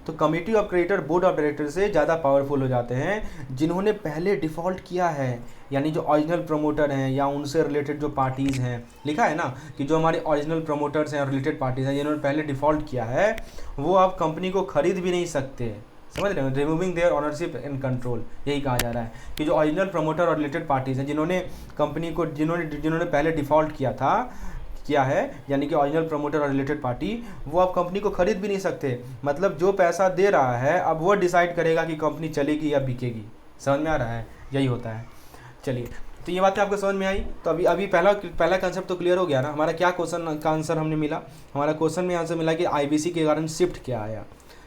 तो committee of creditor board of director से ज़्यादा पावरफुल हो जाते हैं जिन्होंने पहले डिफ़ॉल्ट किया है, यानी जो ओरिजिनल प्रमोटर हैं या उनसे रिलेटेड जो पार्टीज़ हैं, लिखा है ना कि जो हमारे ओरिजिनल प्रमोटर्स हैं और रिलेटेड पार्टीज़ हैं जिन्होंने पहले डिफ़ॉल्ट किया है, वो आप कंपनी को खरीद भी नहीं सकते। समझ रहे हो, removing their ownership and control, यही कहा जा रहा है कि जो ओरिजिनल प्रमोटर और रिलेटेड पार्टीज़ हैं जिन्होंने कंपनी को जिन्होंने पहले डिफ़ॉल्ट किया है, यानी कि ओरिजिनल प्रमोटर और रिलेटेड पार्टी, वो आप कंपनी को खरीद भी नहीं सकते। मतलब जो पैसा दे रहा है अब वो डिसाइड करेगा कि कंपनी चलेगी या बिकेगी। समझ में आ रहा है, यही होता है। चलिए, तो ये बातें आपको समझ में आई। तो अभी पहला कंसेप्ट तो क्लियर हो गया ना। हमारा क्या क्वेश्चन का आंसर हमने मिला, हमारा क्वेश्चन में आंसर मिला कि आईबीसी के कारण शिफ्ट क्या आया।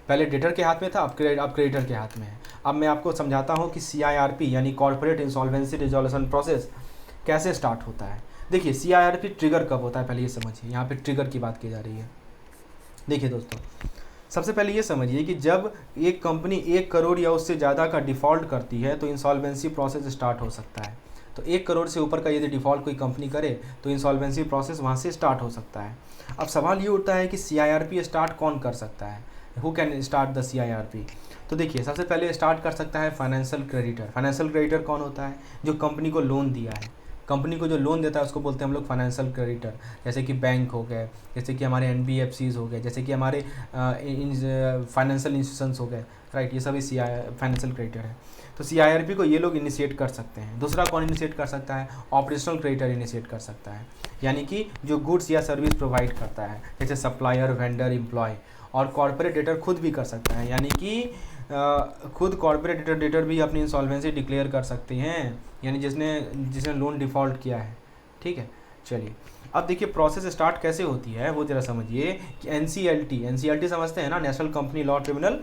पहले डेटर के हाथ में था, अब क्रेडिटर के हाथ में है। अब मैं आपको समझाता हूँ कि सीआईआरपी यानी कॉर्पोरेट इंसॉल्वेंसी रिजोल्यूशन प्रोसेस कैसे स्टार्ट होता है। देखिए, सीआईआरपी ट्रिगर कब होता है, पहले ये समझिए। यहाँ पे ट्रिगर की बात की जा रही है। देखिए दोस्तों, सबसे पहले ये समझिए कि जब एक कंपनी 1 करोड़ या उससे ज़्यादा का डिफ़ॉल्ट करती है तो इंसॉल्वेंसी प्रोसेस स्टार्ट हो सकता है। तो 1 करोड़ से ऊपर का यदि डिफ़ॉल्ट कोई कंपनी करे तो इंसॉल्वेंसी प्रोसेस वहाँ से स्टार्ट हो सकता है। अब सवाल ये उठता है कि सीआईआरपी स्टार्ट कौन कर सकता है, who can start the CIRP. तो देखिए, सबसे पहले स्टार्ट कर सकता है फाइनेंशियल क्रेडिटर। फाइनेंशियल क्रेडिटर कौन होता है, जो कंपनी को लोन दिया है। कंपनी को जो लोन देता है उसको बोलते हैं हम लोग फाइनेंशियल क्रेडिटर। जैसे कि बैंक हो गए, जैसे कि हमारे एनबीएफसीज हो गए, जैसे कि हमारे फाइनेंशियल इंस्टीट्यूशंस हो गए, राइट। ये सभी फाइनेंशियल क्रेडिटर है। तो सीआईआरपी को ये लोग इनिशिएट कर सकते हैं। दूसरा कौन इनिशिएट कर सकता है, ऑपरेशनल क्रेडिटर इनिशिएट कर सकता है, यानी कि जो गुड्स या सर्विस प्रोवाइड करता है, जैसे सप्लायर, वेंडर, एम्प्लॉय। और कॉर्पोरेट डेटर खुद भी कर सकता है, यानी कि खुद कॉर्पोरेट डेटर भी अपनी इंसॉल्वेंसी डिक्लेयर कर सकती हैं, यानी जिसने लोन डिफ़ॉल्ट किया है। ठीक है, चलिए अब देखिए प्रोसेस स्टार्ट कैसे होती है वो ज़रा समझिए कि एनसीएलटी समझते हैं ना, नेशनल कंपनी लॉ ट्रिब्यूनल।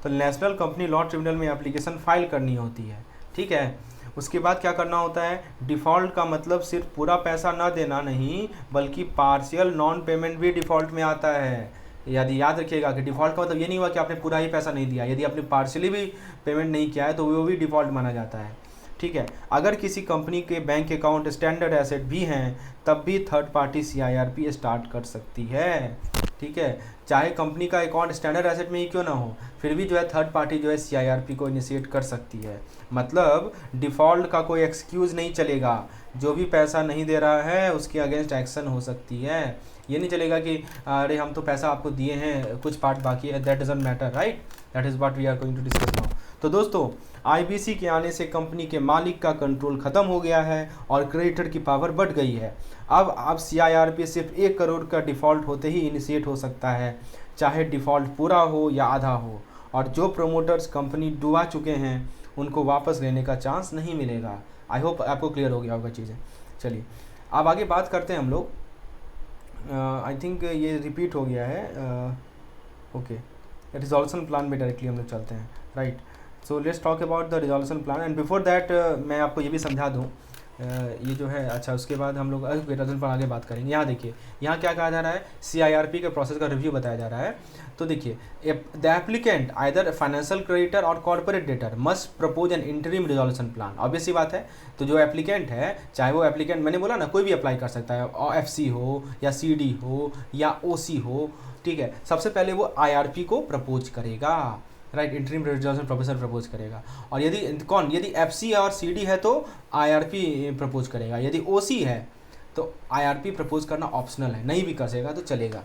तो नेशनल कंपनी लॉ ट्रिब्यूनल में एप्लीकेशन फाइल करनी होती है। ठीक है, उसके बाद क्या करना होता है, डिफ़ॉल्ट का मतलब सिर्फ पूरा पैसा ना देना नहीं, बल्कि पार्शियल नॉन पेमेंट भी डिफ़ॉल्ट में आता है। यदि याद रखिएगा कि डिफ़ॉल्ट का मतलब ये नहीं हुआ कि आपने पूरा ही पैसा नहीं दिया, यदि आपने पार्शियली भी पेमेंट नहीं किया है तो वो भी डिफ़ॉल्ट माना जाता है। ठीक है, अगर किसी कंपनी के बैंक अकाउंट स्टैंडर्ड एसेट भी हैं तब भी थर्ड पार्टी सीआईआरपी स्टार्ट कर सकती है। ठीक है, चाहे कंपनी का अकाउंट स्टैंडर्ड एसेट में ही क्यों ना हो, फिर भी जो है थर्ड पार्टी जो है सीआईआरपी को इनिशिएट कर सकती है। मतलब डिफ़ॉल्ट का कोई एक्सक्यूज़ नहीं चलेगा, जो भी पैसा नहीं दे रहा है उसके अगेंस्ट एक्शन हो सकती है। ये नहीं चलेगा कि अरे हम तो पैसा आपको दिए हैं, कुछ पार्ट बाकी है, that doesn't matter, right. That is what we are going to discuss now. तो दोस्तों, आईबीसी के आने से कंपनी के मालिक का कंट्रोल खत्म हो गया है और क्रेडिटर की पावर बढ़ गई है। अब सीआईआरपी सिर्फ 1 करोड़ का डिफ़ॉल्ट होते ही इनिशिएट हो सकता है, चाहे डिफ़ॉल्ट पूरा हो या आधा हो। और जो प्रोमोटर्स कंपनी डुबा चुके हैं उनको वापस लेने का चांस नहीं मिलेगा। आई होप आपको क्लियर हो गया होगा चीज़ें। चलिए अब आगे बात करते हैं हम लोग। आई थिंक ये रिपीट हो गया है। ओके, रिजोल्यूशन प्लान में डायरेक्टली हम लोग चलते हैं, right. So let's talk about the resolution plan and before that मैं आपको ये भी समझा दूँ ये जो है, अच्छा उसके बाद हम लोग रिजोल्यूशन पर आगे बात करेंगे। यहाँ देखिए, यहाँ क्या कहा जा रहा है, सीआईआरपी के प्रोसेस का रिव्यू बताया जा रहा है। तो देखिए, the applicant either financial creditor और corporate debtor must propose an interim resolution plan. Obvious सी बात है, तो जो एप्लीकेंट है, चाहे वो एप्लीकेंट, मैंने बोला ना कोई भी अप्लाई कर सकता है, एफसी हो या सीडी हो या ओसी हो। ठीक है, सबसे पहले वो आईआरपी को प्रपोज करेगा, right, interim resolution professor propose करेगा। और यदि एफसी और सीडी है तो आईआरपी प्रपोज करेगा, यदि ओसी है तो आईआरपी प्रपोज करना ऑप्शनल है, नहीं भी कर सकेगा तो चलेगा।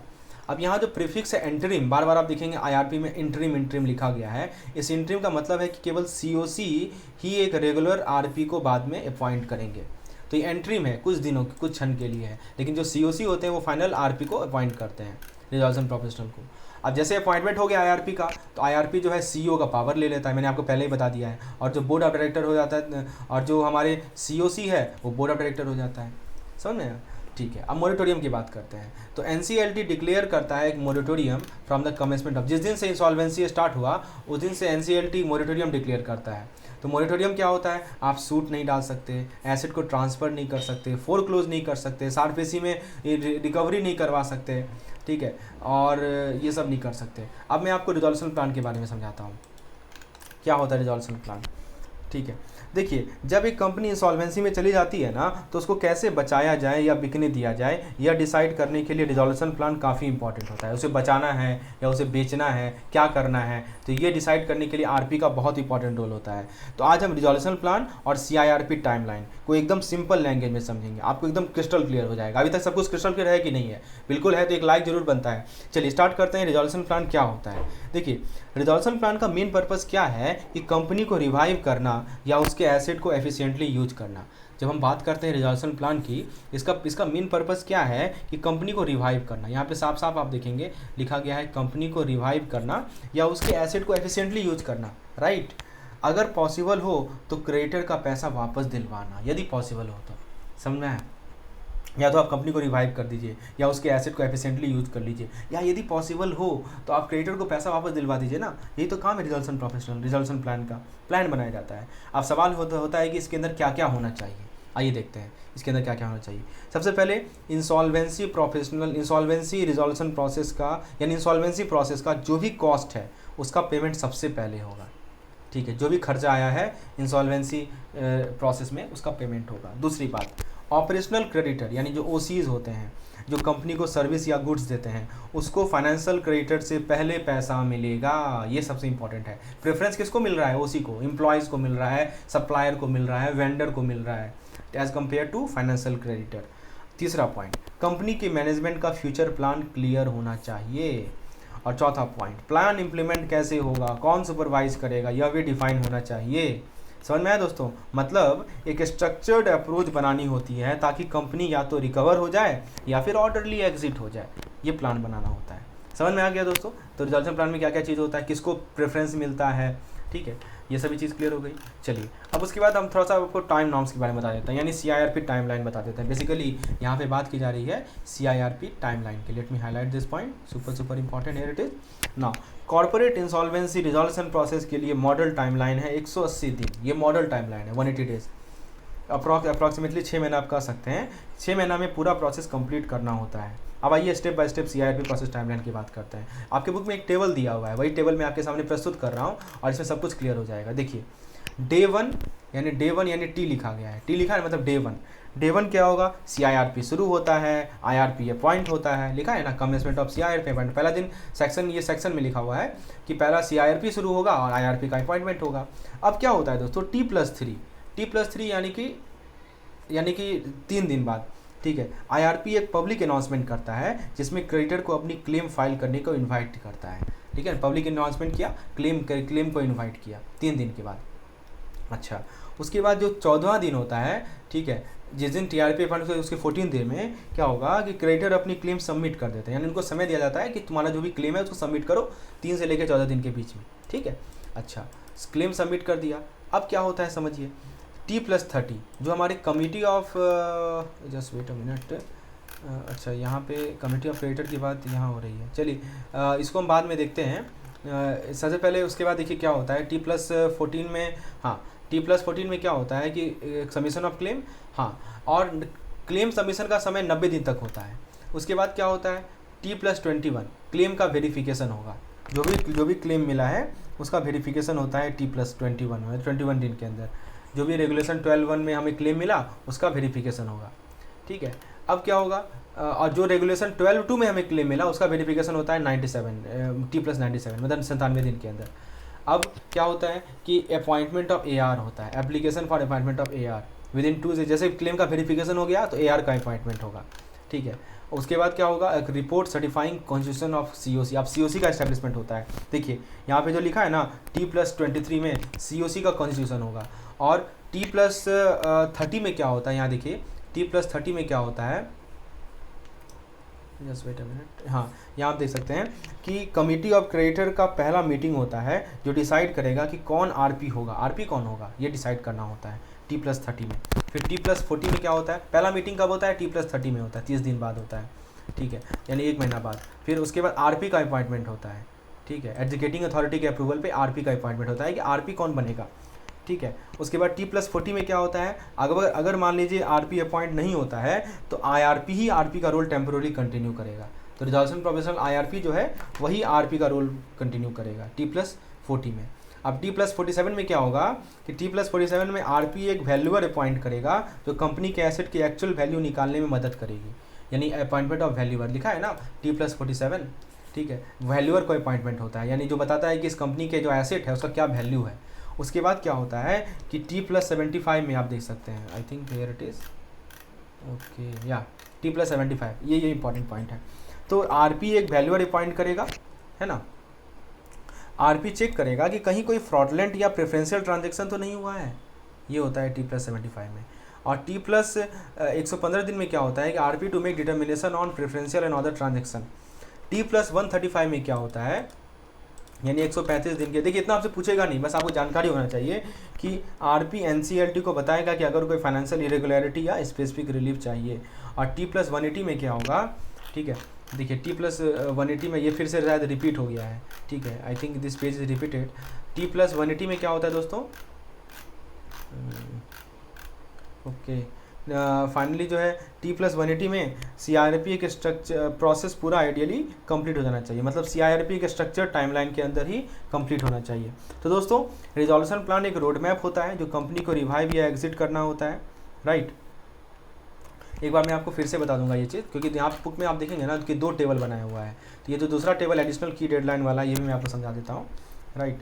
अब यहाँ जो प्रीफिक्स है इंटरिम, बार बार आप देखेंगे आईआरपी में इंटरिम लिखा गया है। इस इंटरिम का मतलब है कि केवल सीओसी ही एक रेगुलर आरपी को बाद में अपॉइंट करेंगे। तो ये इंटरिम है, कुछ दिनों की, कुछ क्षण के लिए है, लेकिन जो सीओसी होते हैं वो फाइनल आरपी को अपॉइंट करते हैं, रिजोल्यूशन प्रोफेशनल को। अब जैसे अपॉइंटमेंट हो गया आईआरपी का, तो आईआरपी जो है सीईओ का पावर ले लेता है, मैंने आपको पहले ही बता दिया है। और जो बोर्ड ऑफ डायरेक्टर हो जाता है, और जो हमारे सीओसी है वो बोर्ड ऑफ डायरेक्टर हो जाता है। समझ में? ठीक है, अब मोरेटोरियम की बात करते हैं। तो एनसीएलटी डिक्लेयर करता है एक moratorium from the commencement of, जिस दिन से इंसॉल्वेंसी स्टार्ट हुआ उस दिन से एनसीएलटी मोरेटोरियम डिक्लेयर करता है। तो मोरेटोरियम क्या होता है, आप सूट नहीं डाल सकते, एसेट को ट्रांसफ़र नहीं कर सकते, फोरक्लोज नहीं कर सकते, सार्फेसी में रिकवरी नहीं करवा सकते, ठीक है, और ये सब नहीं कर सकते। अब मैं आपको रिजोल्यूशन प्लान के बारे में समझाता हूँ, क्या होता है रिजोल्यूशन प्लान। ठीक है। देखिए, जब एक कंपनी इंसॉल्वेंसी में चली जाती है ना, तो उसको कैसे बचाया जाए या बिकने दिया जाए, यह डिसाइड करने के लिए रिजोल्यूशन प्लान काफ़ी इंपॉर्टेंट होता है। उसे बचाना है या उसे बेचना है, क्या करना है, तो ये डिसाइड करने के लिए आरपी का बहुत इंपॉर्टेंट रोल होता है। तो आज हम रिजोल्यूशन प्लान और सीआईआरपी टाइमलाइन को एकदम सिंपल लैंग्वेज में समझेंगे, आपको एकदम क्रिस्टल क्लियर हो जाएगा। अभी तक सब कुछ क्रिस्टल क्लियर है कि नहीं है? बिल्कुल है, तो एक लाइक जरूर बनता है। चलिए स्टार्ट करते हैं। रिजोल्यूशन प्लान क्या होता है? देखिए, रिजोल्यूशन प्लान का मेन पर्पस क्या है कि कंपनी को रिवाइव करना या उसके एसेट को एफिशिएंटली यूज करना। जब हम बात करते हैं रिजोल्यूशन प्लान की, इसका मेन पर्पस क्या है कि कंपनी को रिवाइव करना। यहाँ पे साफ साफ आप देखेंगे लिखा गया है कंपनी को रिवाइव करना या उसके एसेट को एफिशिएंटली यूज करना, राइट। अगर पॉसिबल हो तो क्रेडिटर का पैसा वापस दिलवाना, यदि पॉसिबल हो तो। समझ में आया? या तो आप कंपनी को रिवाइव कर दीजिए या उसके एसेट को एफिशिएंटली यूज कर लीजिए, या यदि पॉसिबल हो तो आप क्रेडिटर को पैसा वापस दिलवा दीजिए ना। यही तो काम है रिजोल्यूशन प्लान का। प्लान बनाया जाता है। अब सवाल होता है कि इसके अंदर क्या क्या होना चाहिए। आइए देखते हैं इसके अंदर क्या क्या होना चाहिए। सबसे पहले इंसॉल्वेंसी रिजोल्यूशन प्रोसेस का, यानी इंसॉल्वेंसी प्रोसेस का जो भी कॉस्ट है उसका पेमेंट सबसे पहले होगा। ठीक है, जो भी खर्चा आया है इंसॉल्वेंसी प्रोसेस में उसका पेमेंट होगा। दूसरी बात, ऑपरेशनल क्रेडिटर यानी जो ओसीज होते हैं, जो कंपनी को सर्विस या गुड्स देते हैं, उसको फाइनेंशियल क्रेडिटर से पहले पैसा मिलेगा। ये सबसे इंपॉर्टेंट है। प्रेफरेंस किसको मिल रहा है? ओसी को, एम्प्लॉयज़ को मिल रहा है, सप्लायर को मिल रहा है, वेंडर को मिल रहा है, as compared to financial creditor. तीसरा पॉइंट, कंपनी के मैनेजमेंट का फ्यूचर प्लान क्लियर होना चाहिए। और चौथा पॉइंट, प्लान इंप्लीमेंट कैसे होगा, कौन सुपरवाइज करेगा, यह भी डिफाइन होना चाहिए। समझ में आया दोस्तों? मतलब एक स्ट्रक्चर्ड अप्रोच बनानी होती है ताकि कंपनी या तो रिकवर हो जाए या फिर ऑर्डरली एग्जिट हो जाए। ये प्लान बनाना होता है। समझ में आ गया दोस्तों? तो रिजोल्यूशन प्लान में क्या क्या चीज़ होता है, किसको प्रेफरेंस मिलता है, ठीक है, ये सभी चीज़ क्लियर हो गई। चलिए अब उसके बाद हम थोड़ा सा आपको टाइम नॉर्म्स के बारे में बता देते हैं, यानी सीआईआरपी टाइमलाइन बता देते हैं। बेसिकली यहाँ पे बात की जा रही है सीआईआरपी टाइमलाइन की। Let me highlight this point, super important, here it is now. Corporate insolvency resolution process के लिए मॉडल टाइमलाइन है 180 दिन। ये मॉडल टाइमलाइन है, 180 डेज, अप्रॉक्सीमेटली 6 महीना आप कह सकते हैं। 6 महीना में पूरा प्रोसेस कंप्लीट करना होता है। अब आइए step by step CIRP process timeline की बात करते हैं। आपके बुक में एक टेबल दिया हुआ है, वही टेबल मैं आपके सामने प्रस्तुत कर रहा हूँ और इसमें सब कुछ क्लियर हो जाएगा। देखिए, डे वन यानी टी लिखा गया है। टी लिखा है मतलब डे वन। डे वन क्या होगा? सीआईआरपी शुरू होता है, आईआरपी अपॉइंट होता है, लिखा है ना, कमेंसमेंट ऑफ सीआईआरपी अपॉइंट। पहला दिन सेक्शन, ये सेक्शन में लिखा हुआ है कि पहला सीआईआरपी शुरू होगा और आईआरपी का अपॉइंटमेंट होगा। अब क्या होता है दोस्तों? T+3 यानी कि 3 दिन बाद, ठीक है, आईआरपी एक पब्लिक अनाउंसमेंट करता है जिसमें क्रेडिटर को अपनी क्लेम फाइल करने को इनवाइट करता है। ठीक है, पब्लिक अनाउंसमेंट किया, क्लेम को इनवाइट किया 3 दिन के बाद। अच्छा, उसके बाद जो 14वां दिन होता है, ठीक है, जिस दिन टीआरपी फंड उसके 14 दिन में क्या होगा कि क्रेडिटर अपनी क्लेम सबमिट कर देते हैं, यानी उनको समय दिया जाता है कि तुम्हारा जो भी क्लेम है उसको सबमिट करो 3 से लेकर 14 दिन के बीच में। ठीक है, अच्छा, क्लेम सबमिट कर दिया। अब क्या होता है समझिए, T+30 जो हमारी committee of, just wait a minute, अच्छा यहाँ पे कमिटी ऑफ क्रेडिटर की बात यहाँ हो रही है। चलिए इसको हम बाद में देखते हैं। सबसे पहले उसके बाद देखिए क्या होता है T+14 में। हाँ, T+14 में क्या होता है कि सबमिशन ऑफ क्लेम, हाँ, और क्लेम सबमिशन का समय 90 दिन तक होता है। उसके बाद क्या होता है T+21 क्लेम का वेरिफिकेशन होगा। जो भी क्लेम मिला है उसका वेरिफिकेशन होता है T+21 में, 21 दिन के अंदर। जो भी रेगुलेशन 12(1) में हमें क्लेम मिला उसका वेरिफिकेशन होगा। ठीक है, अब क्या होगा, और जो रेगुलेशन 12(2) में हमें क्लेम मिला उसका वेरिफिकेशन होता है T+97 मतलब 97 दिन के अंदर। अब क्या होता है कि अपॉइंटमेंट ऑफ AR होता है, application for appointment of AR within 2 से, जैसे क्लेम का वेरिफिकेशन हो गया तो AR का अपॉइंटमेंट होगा। ठीक है, उसके बाद क्या होगा, एक report certifying constitution of COC। अब COC का एस्टेब्लिशमेंट होता है। देखिए यहाँ पे जो लिखा है ना, T+23 में COC का कॉन्स्टिट्यूशन होगा। और T+30 में क्या होता है, यहाँ देखिए T+30 में क्या होता है, जस्ट वेट अ मिनट, हाँ यहाँ आप देख सकते हैं कि कमिटी ऑफ क्रेडिटर का पहला मीटिंग होता है जो डिसाइड करेगा कि कौन आरपी होगा, आरपी कौन होगा, ये डिसाइड करना होता है T+30 में। फिर T+40 में क्या होता है, पहला मीटिंग कब होता है, T+30 में होता है, 30 दिन बाद होता है। ठीक है, यानी 1 महीना बाद। फिर उसके बाद आरपी का अपॉइंटमेंट होता है। ठीक है, एग्जीक्यूटिंग अथॉरिटी के अप्रूवल पे आरपी का अपॉइंटमेंट होता है कि आरपी कौन बनेगा। ठीक है, उसके बाद T+40 में क्या होता है, अगर मान लीजिए आरपी अपॉइंट नहीं होता है तो आईआरपी ही आरपी का रोल टेम्पोररी कंटिन्यू करेगा। तो रिजोल्यूशन प्रोफेशनल आईआरपी जो है वही आरपी का रोल कंटिन्यू करेगा T+40 में। अब T+47 में क्या होगा कि T+47 में RP एक वैल्यूअर अपॉइंट करेगा जो कंपनी के एसेट की एक्चुअल वैल्यू निकालने में मदद करेगी, यानी अपॉइंटमेंट ऑफ वैल्यूअर लिखा है ना T+47, ठीक है। वैल्यूअर कोई अपॉइंटमेंट होता है, यानी जो बताता है कि इस कंपनी के जो एसेट है उसका क्या वैल्यू है। उसके बाद क्या होता है कि T+75 में आप देख सकते हैं, I think here it is, okay या T+75, ये इंपॉर्टेंट पॉइंट है। तो RP एक वैल्यूअर अपॉइंट करेगा, है ना। RP चेक करेगा कि कहीं कोई फ्रॉडलेंट या प्रेफरेंशियल ट्रांजेक्शन तो नहीं हुआ है, ये होता है T+75 में। और T+115 दिन में क्या होता है कि RP to make determination on preferential and other transaction. T+135 में क्या होता है, यानी 135 दिन के, देखिए इतना आपसे पूछेगा नहीं, बस आपको जानकारी होना चाहिए कि RP NCLT को बताएगा कि अगर कोई फाइनेंशियल इरेगुलरिटी या स्पेसिफिक रिलीफ चाहिए। और T+180 में क्या होगा, ठीक है, देखिए T+180 में ये फिर से शायद रिपीट हो गया है, ठीक है, I think this page is repeated. T+180 में क्या होता है दोस्तों, ओके, फाइनली जो है T+180 में CIRP के स्ट्रक्चर प्रोसेस पूरा आइडियली कंप्लीट हो जाना चाहिए, मतलब CIRP के स्ट्रक्चर टाइमलाइन के अंदर ही कंप्लीट होना चाहिए। तो दोस्तों रिजोल्यूशन प्लान एक रोड मैप होता है जो कंपनी को रिवाइव या एग्जिट करना होता है, राइट। एक बार मैं आपको फिर से बता दूंगा ये चीज़, क्योंकि यहाँ बुक में आप देखेंगे ना कि 2 टेबल बनाया हुआ है, तो ये जो दूसरा टेबल एडिशनल की डेडलाइन वाला, ये भी मैं आपको समझा देता हूँ, राइट।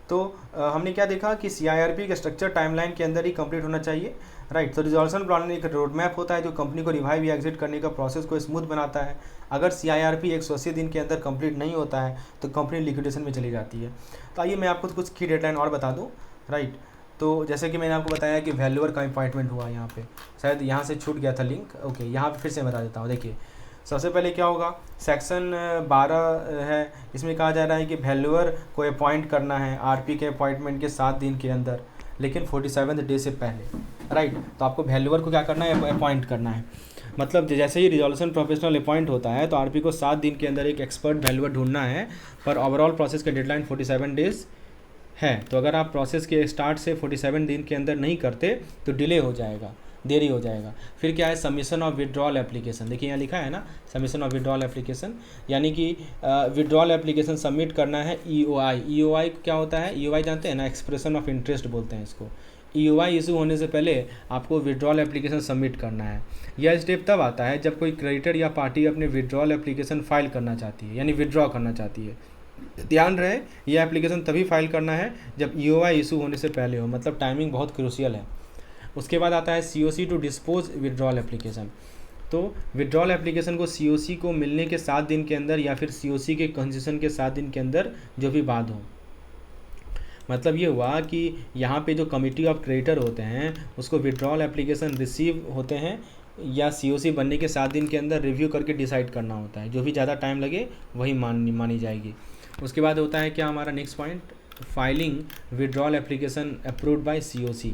तो हमने क्या देखा कि CIRP के स्ट्रक्चर टाइमलाइन के अंदर ही कंप्लीट होना चाहिए, राइट। तो रिजोल्यूशन प्लान एक रोड मैप होता है जो कंपनी को रिवाइव या एग्जिट करने का प्रोसेस को स्मूथ बनाता है। अगर CIRP 180 दिन के अंदर कंप्लीट नहीं होता है तो कंपनी लिक्विडेशन में चली जाती है। तो आइए मैं आपको कुछ की डेडलाइन और बता दूँ, राइट। तो जैसे कि मैंने आपको बताया कि वैल्यूअर का अपॉइंटमेंट हुआ यहाँ पे, शायद यहाँ से छूट गया था लिंक, ओके, यहाँ पे फिर से बता देता हूँ। देखिए सबसे पहले क्या होगा, सेक्शन 12 है, इसमें कहा जा रहा है कि वैल्यूअर को अपॉइंट करना है RP के अपॉइंटमेंट के 7 दिन के अंदर, लेकिन 47 डे से पहले, राइट। तो आपको वैल्यूअर को क्या करना है, अपॉइंट करना है। मतलब जैसे ही रिजोल्यूशन प्रोफेशनल अपॉइंट होता है तो RP को 7 दिन के अंदर एक एक्सपर्ट वैल्यूअर ढूंढना है, पर ओवरऑल प्रोसेस का डेडलाइन 47 डेज है। तो अगर आप प्रोसेस के स्टार्ट से 47 दिन के अंदर नहीं करते तो डिले हो जाएगा, देरी हो जाएगा। फिर क्या है, सबमिशन ऑफ विड्रॉल एप्लीकेशन, देखिए यहाँ लिखा है ना, सबमिशन ऑफ विड्रॉल एप्लीकेशन, यानी कि विड्रॉल एप्लीकेशन सबमिट करना है EOI। EOI क्या होता है, EOI जानते हैं ना, एक्सप्रेशन ऑफ इंटरेस्ट बोलते हैं इसको। EOI इशू होने से पहले आपको विड्रॉल एप्लीकेशन सबमिट करना है। यह स्टेप तब आता है जब कोई क्रेडिटर या पार्टी अपने विड्रॉल एप्लीकेशन फाइल करना चाहती है, यानी विड्रॉ करना चाहती है। ध्यान रहे, यह एप्लीकेशन तभी फाइल करना है जब EOI इशू होने से पहले हो, मतलब टाइमिंग बहुत क्रूशियल है। उसके बाद आता है COC to dispose withdrawal application. तो विड्रॉल एप्लीकेशन को COC को मिलने के 7 दिन के अंदर या फिर COC के कंसेशन के 7 दिन के अंदर जो भी बाद हो। मतलब ये हुआ कि यहाँ पे जो कमिटी ऑफ क्रेडिटर होते हैं उसको विड्रॉल एप्लीकेशन रिसीव होते हैं या COC बनने के 7 दिन के अंदर रिव्यू करके डिसाइड करना होता है, जो भी ज़्यादा टाइम लगे वही मानी जाएगी। उसके बाद होता है क्या हमारा next point, filing withdrawal application approved by COC।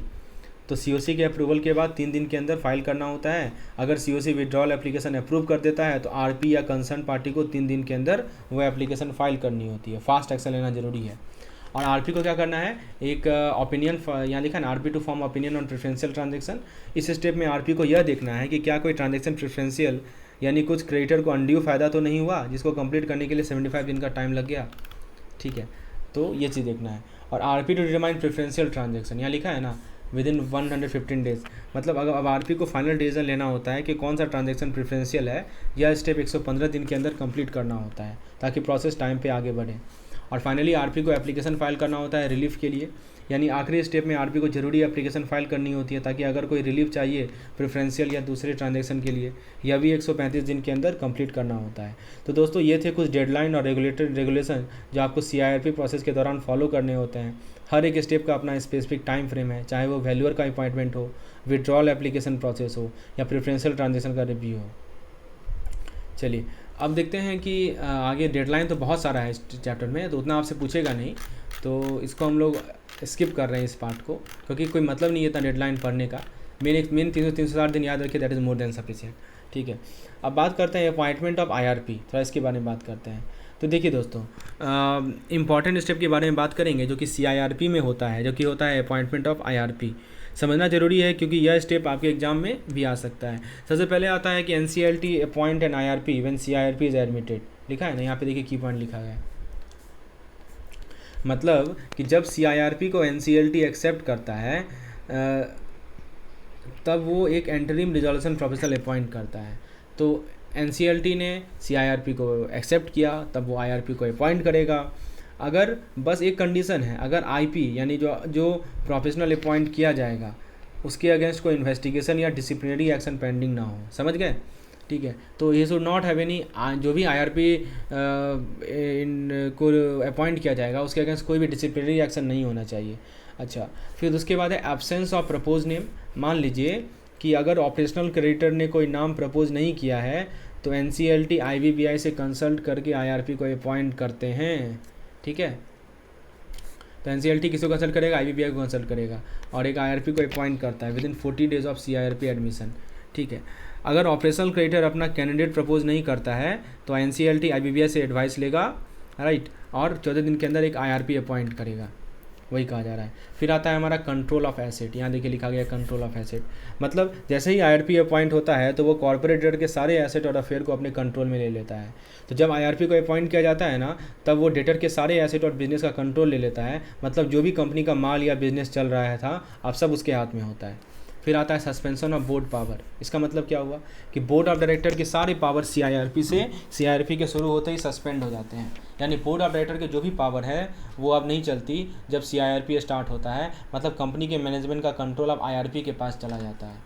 तो COC के अप्रूवल के बाद 3 दिन के अंदर फाइल करना होता है। अगर COC विड्रॉल एप्लीकेशन अप्रूव कर देता है तो RP या कंसर्न पार्टी को 3 दिन के अंदर वो एप्लीकेशन फाइल करनी होती है, फास्ट एक्शन लेना जरूरी है। और RP को क्या करना है, एक ओपिनियन, यहाँ लिखा है ना, RP to form opinion on preferential transaction. इस स्टेप में RP को यह देखना है कि क्या कोई ट्रांजेक्शन प्रेफरेंशियल यानी कुछ क्रेडिटर को अनड्यू फ़ायदा तो नहीं हुआ जिसको कंप्लीट करने के लिए 75 दिन का टाइम लग गया, ठीक है। तो ये चीज़ देखना है। और RP to determine preferential transaction, यहाँ लिखा है ना विद इन 115 डेज, मतलब अगर अब RP को फाइनल डिसीजन लेना होता है कि कौन सा ट्रांजेक्शन प्रेफरेंशियल है, यह स्टेप 115 दिन के अंदर कंप्लीट करना होता है ताकि प्रोसेस टाइम पे आगे बढ़े। और फाइनली RP को एप्लीकेशन फाइल करना होता है रिलीफ के लिए, यानी आखिरी स्टेप में RP को जरूरी एप्लीकेशन फाइल करनी होती है ताकि अगर कोई रिलीफ चाहिए प्रेफरेंशियल या दूसरे ट्रांजेक्शन के लिए, यह भी 135 दिन के अंदर कंप्लीट करना होता है। तो दोस्तों ये थे कुछ डेडलाइन और रेगुलेशन जो आपको CIRP प्रोसेस के दौरान फॉलो करने होते हैं। हर एक स्टेप का अपना स्पेसिफिक टाइम फ्रेम है, चाहे वो वैल्यूअर का अपॉइंटमेंट हो, विड्रॉल एप्लीकेशन प्रोसेस हो या प्रेफरेंशियल ट्रांजेक्शन का रिव्यू हो। चलिए अब देखते हैं कि आगे डेडलाइन तो बहुत सारा है इस चैप्टर में, तो उतना आपसे पूछेगा नहीं, तो इसको हम लोग स्किप कर रहे हैं इस पार्ट को, क्योंकि कोई मतलब नहीं है इतना डेडलाइन पढ़ने का। मेन 360 दिन याद रखिए, that is more than sufficient, ठीक है। अब बात करते हैं अपॉइंटमेंट ऑफ IRP, थोड़ा इसके बारे में बात करते हैं। तो देखिए दोस्तों, इम्पॉर्टेंट स्टेप के बारे में बात करेंगे जो कि CIRP में होता है, जो कि होता है अपॉइंटमेंट ऑफ IRP। समझना जरूरी है क्योंकि यह स्टेप आपके एग्जाम में भी आ सकता है। सबसे पहले आता है कि NCLT appoint an IRP when CIRP is admitted, लिखा है ना यहाँ पे, देखिए की पॉइंट लिखा गया है। मतलब कि जब CIRP को NCLT एक्सेप्ट करता है तब वो एक एंटरिम रिजोल्यूशन प्रोफेशनल अपॉइंट करता है। तो NCLT ने CIRP को एक्सेप्ट किया, तब वो IRP को अपॉइंट करेगा। अगर बस एक कंडीशन है, अगर IP यानी जो प्रोफेशनल अपॉइंट किया जाएगा उसके अगेंस्ट कोई इन्वेस्टिगेशन या डिसिप्लिनरी एक्शन पेंडिंग ना हो, समझ गए? ठीक है, तो ये शुड नॉट हैव एनी, जो भी IRP को अपॉइंट किया जाएगा उसके अगेंस्ट कोई भी डिसिप्लिनरी एक्शन नहीं होना चाहिए। अच्छा, फिर उसके बाद है एब्सेंस ऑफ प्रपोज नेम। मान लीजिए कि अगर ऑपरेशनल क्रेडिटर ने कोई नाम प्रपोज नहीं किया है तो NCLT IBBI से कंसल्ट करके IRP को अपॉइंट करते हैं। ठीक है, तो NCLT किसको कंसल्ट करेगा? IBBI को कंसल्ट करेगा और एक IRP को अपॉइंट करता है within 40 days of CIRP admission. ठीक है, अगर ऑपरेशनल क्रेडिटर अपना कैंडिडेट प्रपोज नहीं करता है तो NCLT IBBI से एडवाइस लेगा, राइट, और 14 दिन के अंदर एक IRP अपॉइंट करेगा, वही कहा जा रहा है। फिर आता है हमारा कंट्रोल ऑफ एसेट। यहाँ देखिए लिखा गया कंट्रोल ऑफ एसेट, मतलब जैसे ही IRP अपॉइंट होता है तो वो कॉर्पोरेटर के सारे एसेट और अफेयर को अपने कंट्रोल में ले लेता है। तो जब IRP को अपॉइंट किया जाता है ना, तब वो डेटर के सारे एसेट और बिजनेस का कंट्रोल ले लेता है, मतलब जो भी कंपनी का माल या बिजनेस चल रहा था अब सब उसके हाथ में होता है। फिर आता है सस्पेंशन ऑफ बोर्ड पावर। इसका मतलब क्या हुआ कि बोर्ड ऑफ डायरेक्टर के सारे पावर CIRP के शुरू होते ही सस्पेंड हो जाते हैं, यानी बोर्ड ऑफ डायरेक्टर के जो भी पावर है वो अब नहीं चलती जब CIRP स्टार्ट होता है, मतलब कंपनी के मैनेजमेंट का कंट्रोल अब IRP के पास चला जाता है।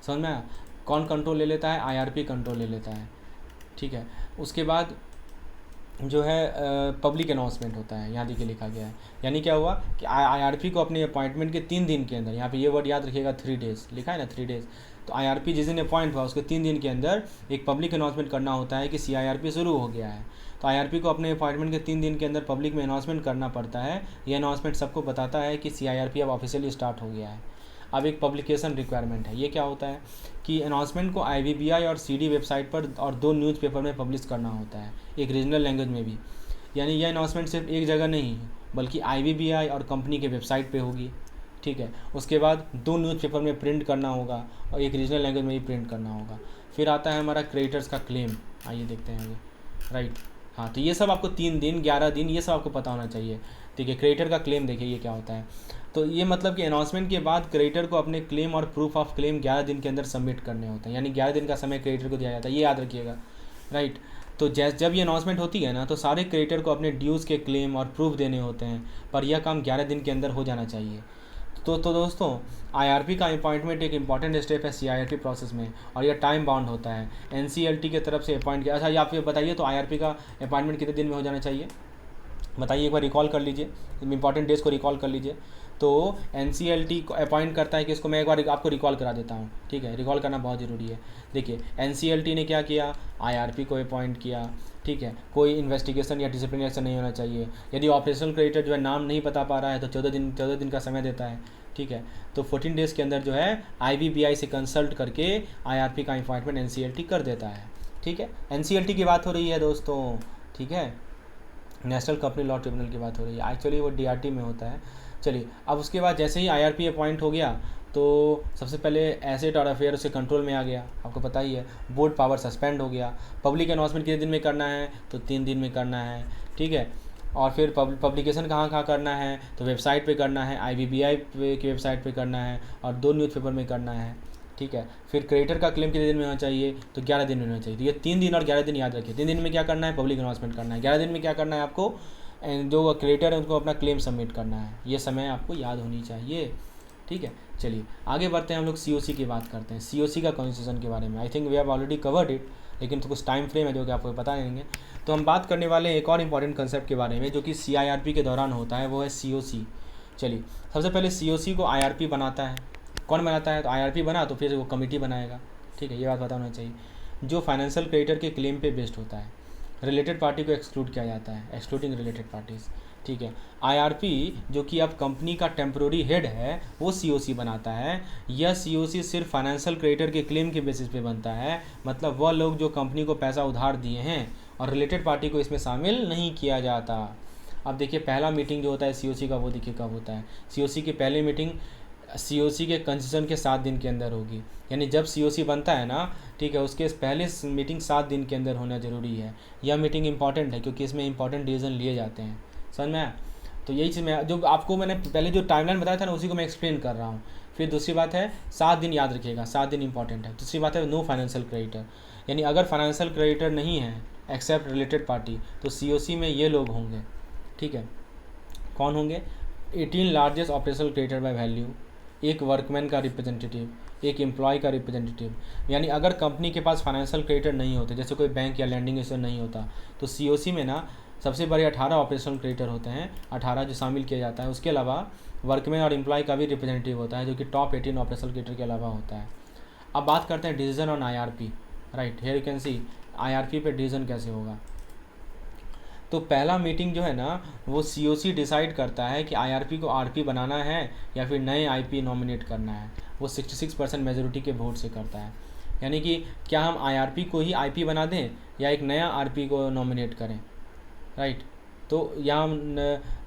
समझ में आया? कौन कंट्रोल ले लेता है? IRP कंट्रोल ले लेता है। ठीक है, उसके बाद जो है पब्लिक अनाउंसमेंट होता है, यहाँ देखिए लिखा गया है, यानी क्या हुआ कि IRP को अपने अपॉइंटमेंट के 3 दिन के अंदर, यहाँ पे ये वर्ड याद रखिएगा 3 डेज़ लिखा है ना, 3 डेज़, तो IRP जिस दिन अपॉइंट हुआ उसके 3 दिन के अंदर एक पब्लिक अनाउंसमेंट करना होता है कि CIRP शुरू हो गया है। तो IRP को अपने अपॉइंटमेंट के 3 दिन के अंदर पब्लिक में अनाउंसमेंट करना पड़ता है। ये अनाउंसमेंट सबको बताता है कि CIRP अब ऑफिशियली स्टार्ट हो गया है। अब एक पब्लिकेशन रिक्वायरमेंट है, ये क्या होता है कि अनाउंसमेंट को IBBI और CD वेबसाइट पर और 2 न्यूज़पेपर में पब्लिश करना होता है, एक रीजनल लैंग्वेज में भी। यानी यह अनाउंसमेंट सिर्फ एक जगह नहीं बल्कि IBBI और कंपनी के वेबसाइट पे होगी। ठीक है, उसके बाद 2 न्यूज़पेपर में प्रिंट करना होगा और एक रीजनल लैंग्वेज में भी प्रिंट करना होगा। फिर आता है हमारा क्रेडिटर्स का क्लेम, आइए देखते हैं अभी, राइट। हाँ, तो ये सब आपको 3 दिन 11 दिन ये सब आपको पता होना चाहिए। ठीक है, क्रेडिटर का क्लेम देखिए ये क्या होता है। तो ये मतलब कि अनाउंसमेंट के बाद क्रेडिटर को अपने क्लेम और प्रूफ ऑफ क्लेम 11 दिन के अंदर सबमिट करने होते हैं, यानी 11 दिन का समय क्रेडिटर को दिया जाता है, ये याद रखिएगा, राइट। तो जब ये अनाउंसमेंट होती है ना तो सारे क्रेडिटर को अपने ड्यूज़ के क्लेम और प्रूफ देने होते हैं, पर यह काम 11 दिन के अंदर हो जाना चाहिए। तो दोस्तों IRP का अपॉइंटमेंट एक इंपॉर्टेंट स्टेप है CIRP प्रोसेस में, और यह टाइम बाउंड होता है, NCLT की तरफ से अपॉइंट किया। अच्छा, ये आप ये बताइए तो IRP का अपॉइंटमेंट कितने दिन में हो जाना चाहिए? बताइए, एक बार रिकॉल कर लीजिए, इंपॉर्टेंट डेज को रिकॉल कर लीजिए। तो NCLT को अपॉइंट करता है कि इसको मैं एक बार आपको रिकॉल करा देता हूँ। ठीक है, रिकॉल करना बहुत ज़रूरी है। देखिए NCLT ने क्या किया, IRP को अपॉइंट किया। ठीक है, कोई इन्वेस्टिगेशन या डिसिप्लिनरी एक्शन नहीं होना चाहिए। यदि ऑपरेशनल क्रेडिटर जो है नाम नहीं बता पा रहा है तो 14 दिन का समय देता है। ठीक है, तो 14 डेज़ के अंदर जो है IBBI से कंसल्ट करके IRP का अपॉइंटमेंट NCLT कर देता है। ठीक है, NCLT की बात हो रही है दोस्तों। ठीक है, नेशनल कंपनी लॉ ट्रिब्यूनल की बात हो रही है, एक्चुअली वो DRT में होता है। चलिए, अब उसके बाद जैसे ही IRP अपॉइंट हो गया तो सबसे पहले एसेट और अफेयर उसके कंट्रोल में आ गया, आपको पता ही है। बोर्ड पावर सस्पेंड हो गया। पब्लिक अनाउंसमेंट कितने दिन में करना है तो 3 दिन में करना है। ठीक है, और फिर पब्लिकेशन कहाँ करना है तो वेबसाइट पे करना है, IBBI की वेबसाइट पे करना है और 2 न्यूज़पेपर में करना है। ठीक है, फिर क्रेडिटर का क्लेम कितने दिन में होना चाहिए तो 11 दिन में होना चाहिए। तो ये 3 दिन और 11 दिन याद रखिए। 3 दिन में क्या करना है, पब्लिक अनाउंसमेंट करना है। 11 दिन में क्या करना है, आपको जो क्रेडिटर है उनको अपना क्लेम सबमिट करना है। ये समय आपको याद होनी चाहिए। ठीक है, चलिए आगे बढ़ते हैं, हम लोग COC की बात करते हैं, COC का कॉन्स्टिट्यूशन के बारे में। I think we have already covered it, लेकिन तो कुछ टाइम फ्रेम है जो कि आपको पता नहीं है। तो हम बात करने वाले एक और इम्पॉर्टेंट कंसेप्ट के बारे में जो कि CIRP के दौरान होता है, वो है COC। चलिए, सबसे पहले COC को IRP बनाता है। कौन बनाता है तो IRP बना तो फिर वो कमेटी बनाएगा। ठीक है, ये बात पता होना चाहिए। जो फाइनेंशियल क्रेडिटर के क्लेम पे बेस्ड होता है, रिलेटेड पार्टी को एक्सक्लूड किया जाता है, एक्सक्लूडिंग रिलेटेड पार्टीज़। ठीक है, IRP जो कि अब कंपनी का टेम्प्रोरी हेड है वो COC बनाता है। यह COC सिर्फ फाइनेंशियल क्रेडिटर के क्लेम के बेसिस पे बनता है, मतलब वह लोग जो कंपनी को पैसा उधार दिए हैं, और रिलेटेड पार्टी को इसमें शामिल नहीं किया जाता। अब देखिए, पहला मीटिंग जो होता है COC का वो देखिए कब होता है। COC की पहली मीटिंग COC के कंसेशन के 7 दिन के अंदर होगी, यानी जब COC बनता है ना, ठीक है, उसके पहले मीटिंग 7 दिन के अंदर होना ज़रूरी है। यह मीटिंग इंपॉर्टेंट है क्योंकि इसमें इंपॉर्टेंट डिसीजन लिए जाते हैं, समझ में आया। तो यही चीज़ मैं जो आपको मैंने पहले जो टाइमलाइन बताया था ना, उसी को मैं एक्सप्लेन कर रहा हूँ। फिर दूसरी बात है 7 दिन, याद रखिएगा 7 दिन इंपॉर्टेंट है। दूसरी बात है नो फाइनेंशियल क्रेडिटर, यानी अगर फाइनेंशियल क्रेडिटर नहीं है एक्सेप्ट रिलेटेड पार्टी, तो COC में ये लोग होंगे, ठीक है। कौन होंगे? 18 largest operational creditor by value, एक वर्कमैन का रिप्रेजेंटेटिव, एक एम्प्लॉय का रिप्रेजेंटेटिव। यानी अगर कंपनी के पास फाइनेंशियल क्रेडिटर नहीं होते, जैसे कोई बैंक या लैंडिंग इंस्टीट्यूट नहीं होता, तो COC में ना सबसे बड़े 18 ऑपरेशनल क्रेडिटर होते हैं, 18 जो शामिल किया जाता है। उसके अलावा वर्कमैन और एम्प्लॉय का भी रिप्रेजेंटेटिव होता है, जो कि टॉप 18 ऑपरेशनल क्रेडिटर के अलावा होता है। अब बात करते हैं decision on IRP, right. Here you can C IRP पे डिसीजन कैसे होगा। तो पहला मीटिंग जो है ना, वो COC डिसाइड करता है कि IRP को RP बनाना है या फिर नए IP नॉमिनेट करना है। वो 66% मेजोरिटी के वोट से करता है। यानी कि क्या हम IRP को ही IP बना दें या एक नया RP को नॉमिनेट करें, राइट। तो यहाँ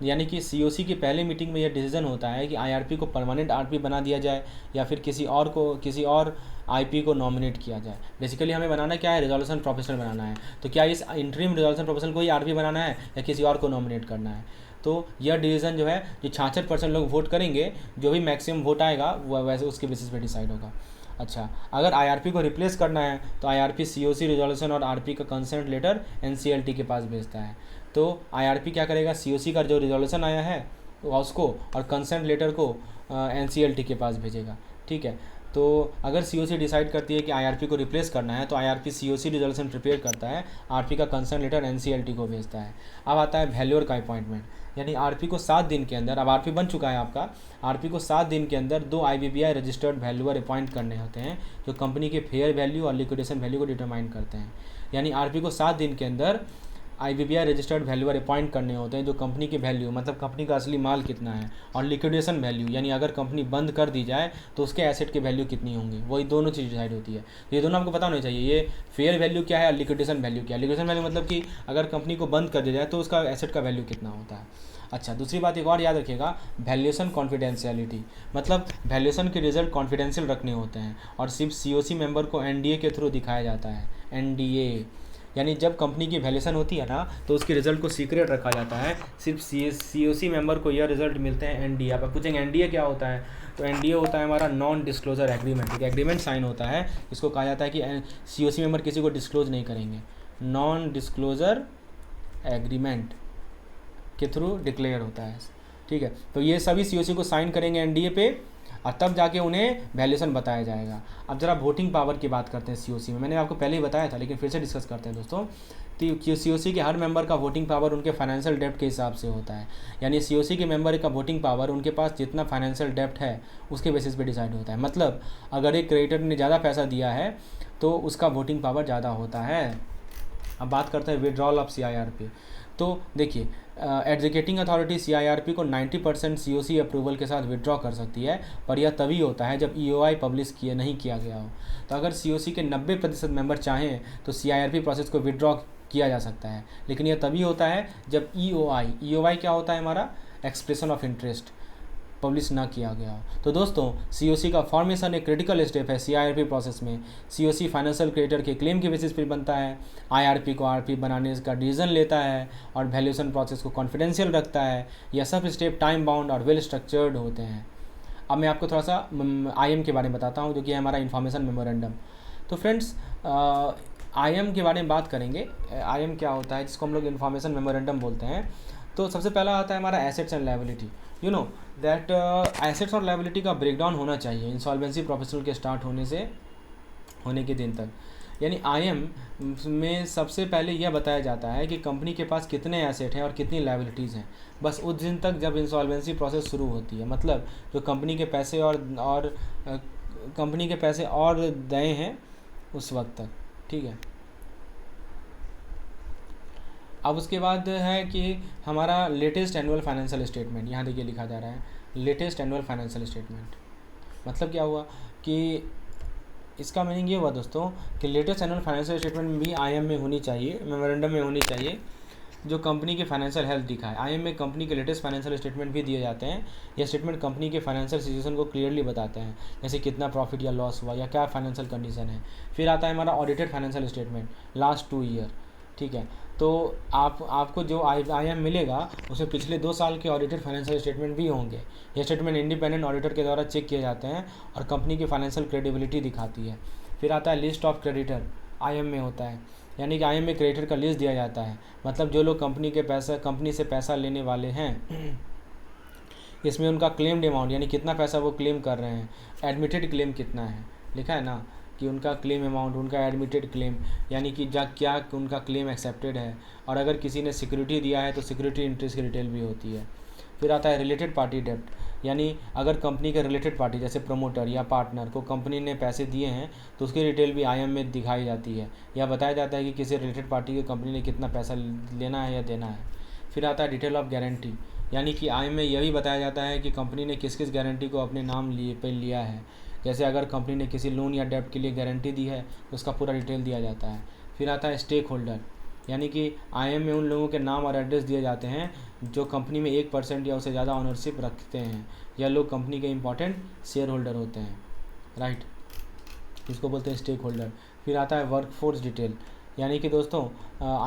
यानी कि COC की पहले मीटिंग में यह डिसीजन होता है कि IRP को परमानेंट RP बना दिया जाए या फिर किसी और IP को नॉमिनेट किया जाए। बेसिकली हमें बनाना क्या है? रिजोल्यूशन प्रोफेशनल बनाना है। तो क्या इस इंटरिम रिजोल्यूशन प्रोफेशनल को ही RP बनाना है या किसी और को नॉमिनेट करना है? तो यह डिसीजन जो है, जो 66% लोग वोट करेंगे, जो भी मैक्सिमम वोट आएगा वह वैसे उसके बेसिस पे डिसाइड होगा। अच्छा, अगर IRP को रिप्लेस करना है तो IRP COC रिजोल्यूशन और RP का कंसेंट लेटर NCLT के पास भेजता है। तो IRP क्या करेगा? COC का जो रिजोल्यूशन आया है उसको और कंसेंट लेटर को NCLT के पास भेजेगा, ठीक है। तो अगर COC डिसाइड करती है कि IRP को रिप्लेस करना है, तो IRP COC रिजोल्यूशन प्रिपेयर करता है, RP का कंसेंट लेटर NCLT को भेजता है। अब आता है वैल्यूअर का अपॉइंटमेंट, यानी RP को 7 दिन के अंदर, अब RP बन चुका है आपका, RP को 7 दिन के अंदर 2 IBBI रजिस्टर्ड वैल्यूअर अपॉइंट करने होते हैं, जो कंपनी के फेयर वैल्यू और लिक्विडेशन वैल्यू को डिटरमाइन करते हैं। यानी RP को 7 दिन के अंदर IBBI रजिस्टर्ड वैल्यूअर अपॉइंट करने होते हैं, जो कंपनी की वैल्यू, मतलब कंपनी का असली माल कितना है, और लिक्विडेशन वैल्यू, यानी अगर कंपनी बंद कर दी जाए तो उसके एसेट की वैल्यू कितनी होंगी, वही दोनों चीज़ डिसाइड होती है। ये दोनों आपको पता होना चाहिए, ये फेयर वैल्यू क्या है और लिक्विडेशन वैल्यू क्या है। लिक्विडेशन वैल्यू मतलब कि अगर कंपनी को बंद कर दिया जाए तो उसका एसेट का वैल्यू कितना होता है। अच्छा, दूसरी बात एक और याद रखिएगा, वैल्यूएशन कॉन्फिडेंशियलिटी, मतलब वैल्यूएशन के रिजल्ट कॉन्फिडेंशियल रखने होते हैं और सिर्फ COC मेंबर को NDA के थ्रू दिखाया जाता है। NDA यानी जब कंपनी की वैल्यूएशन होती है ना, तो उसके रिजल्ट को सीक्रेट रखा जाता है, सिर्फ COC मेंबर को यह रिजल्ट मिलते हैं। NDA, आप पूछेंगे NDA क्या होता है? तो NDA होता है हमारा नॉन डिस्क्लोजर एग्रीमेंट। एक एग्रीमेंट साइन होता है, इसको कहा जाता है कि COC मेंबर किसी को डिस्क्लोज नहीं करेंगे। नॉन डिस्क्लोजर एग्रीमेंट के थ्रू डिक्लेयर होता है, ठीक है। तो ये सभी COC को साइन करेंगे NDA पे, और तब जाके उन्हें वैल्यूएशन बताया जाएगा। अब जरा वोटिंग पावर की बात करते हैं COC में। मैंने आपको पहले ही बताया था, लेकिन फिर से डिस्कस करते हैं दोस्तों। तो COC के हर मेंबर का वोटिंग पावर उनके फाइनेंशियल डेप्ट के हिसाब से होता है। यानी COC के मेंबर का वोटिंग पावर उनके पास जितना फाइनेंशियल डेप्ट है उसके बेसिस पे डिसाइड होता है। मतलब अगर एक क्रेडिटर ने ज़्यादा पैसा दिया है तो उसका वोटिंग पावर ज़्यादा होता है। अब बात करते हैं विड्रॉल ऑफ CIRP। तो देखिए, एडजुकेटिंग अथॉरिटी CIRP को 90% COC अप्रूवल के साथ विड्रॉ कर सकती है, पर यह तभी होता है जब EOI पब्लिश नहीं किया गया हो। तो अगर COC के 90% मेंबर चाहें तो CIRP प्रोसेस को विड्रॉ किया जा सकता है, लेकिन यह तभी होता है जब EOI क्या होता है? हमारा एक्सप्रेशन ऑफ इंटरेस्ट पब्लिश ना किया गया हो। तो दोस्तों, COC का फॉर्मेशन एक क्रिटिकल स्टेप है CIRP प्रोसेस में। COC फाइनेंशियल क्रेडिटर के क्लेम के बेसिस पर बनता है, IRP को RP बनाने का डिसीजन लेता है और वैल्यूएशन प्रोसेस को कॉन्फिडेंशियल रखता है। यह सब स्टेप टाइम बाउंड और वेल स्ट्रक्चर्ड होते हैं। अब मैं आपको थोड़ा सा IM के बारे में बताता हूँ, जो कि है हमारा इन्फॉर्मेशन मेमोरेंडम। तो फ्रेंड्स, IM के बारे में बात करेंगे। IM क्या होता है, जिसको हम लोग इन्फॉर्मेशन मेमोरेंडम बोलते हैं। तो सबसे पहला आता है हमारा assets and liability. You know that assets और लायबिलिटी का ब्रेकडाउन होना चाहिए इंसॉल्वेंसी प्रोफेशनल के स्टार्ट होने के दिन तक। यानी IM में सबसे पहले यह बताया जाता है कि कंपनी के पास कितने एसेट हैं और कितनी लायबिलिटीज़ हैं, बस उस दिन तक जब इंसॉल्वेंसी प्रोसेस शुरू होती है। मतलब जो कंपनी के पैसे और कंपनी के पैसे और देय हैं उस वक्त तक, ठीक है। अब उसके बाद है कि हमारा लेटेस्ट एनुअल फाइनेंशियल स्टेटमेंट, यहाँ देखिए लिखा जा रहा है लेटेस्ट एनुअल फाइनेंशियल स्टेटमेंट। मतलब क्या हुआ कि इसका मीनिंग ये हुआ दोस्तों कि लेटेस्ट एनुअल फाइनेंशियल स्टेटमेंट भी IM में होनी चाहिए, मेमोरेंडम में होनी चाहिए, जो कंपनी की फाइनेंशियल हेल्थ दिखाए। IM में कंपनी के लेटेस्ट फाइनेंशियल स्टेटमेंट भी दिए जाते हैं। यह स्टेटमेंट कंपनी के फाइनेंशियल सिचुएशन को क्लियरली बताते हैं, जैसे कितना प्रॉफिट या लॉस हुआ या क्या फाइनेंशियल कंडीशन है। फिर आता है हमारा audited financial statement last 2 year, ठीक है। तो आपको जो IM मिलेगा उसमें पिछले 2 साल के ऑडिटेड फाइनेंशियल स्टेटमेंट भी होंगे। ये स्टेटमेंट इंडिपेंडेंट ऑडिटर के द्वारा चेक किए जाते हैं और कंपनी की फाइनेंशियल क्रेडिबिलिटी दिखाती है। फिर आता है लिस्ट ऑफ क्रेडिटर, IM में होता है, यानी कि IM में क्रेडिटर का लिस्ट दिया जाता है, मतलब जो लोग कंपनी से पैसा लेने वाले हैं इसमें उनका क्लेम्ड अमाउंट यानी कितना पैसा वो क्लेम कर रहे हैं, एडमिटेड क्लेम कितना है, लिखा है ना कि उनका क्लेम अमाउंट, उनका एडमिटेड क्लेम यानी कि क्या उनका क्लेम एक्सेप्टेड है, और अगर किसी ने सिक्योरिटी दिया है तो सिक्योरिटी इंटरेस्ट की डिटेल भी होती है। फिर आता है रिलेटेड पार्टी डेप्ट, यानी अगर कंपनी के रिलेटेड पार्टी जैसे प्रमोटर या पार्टनर को कंपनी ने पैसे दिए हैं तो उसकी डिटेल भी IM में दिखाई जाती है, या बताया जाता है कि किसी रिलेटेड पार्टी को कंपनी ने कितना पैसा लेना है या देना है। फिर आता है डिटेल ऑफ गारंटी, यानी कि IM में यह भी बताया जाता है कि कंपनी ने किस गारंटी को अपने नाम पे लिया है, जैसे अगर कंपनी ने किसी लोन या डेब्ट के लिए गारंटी दी है तो उसका पूरा डिटेल दिया जाता है। फिर आता है स्टेक होल्डर, यानी कि IM में उन लोगों के नाम और एड्रेस दिए जाते हैं जो कंपनी में 1% या उससे ज़्यादा ऑनरशिप रखते हैं, या लोग कंपनी के इंपॉर्टेंट शेयर होल्डर होते हैं, राइट, इसको बोलते हैं स्टेक होल्डर। फिर आता है वर्कफोर्स डिटेल, यानी कि दोस्तों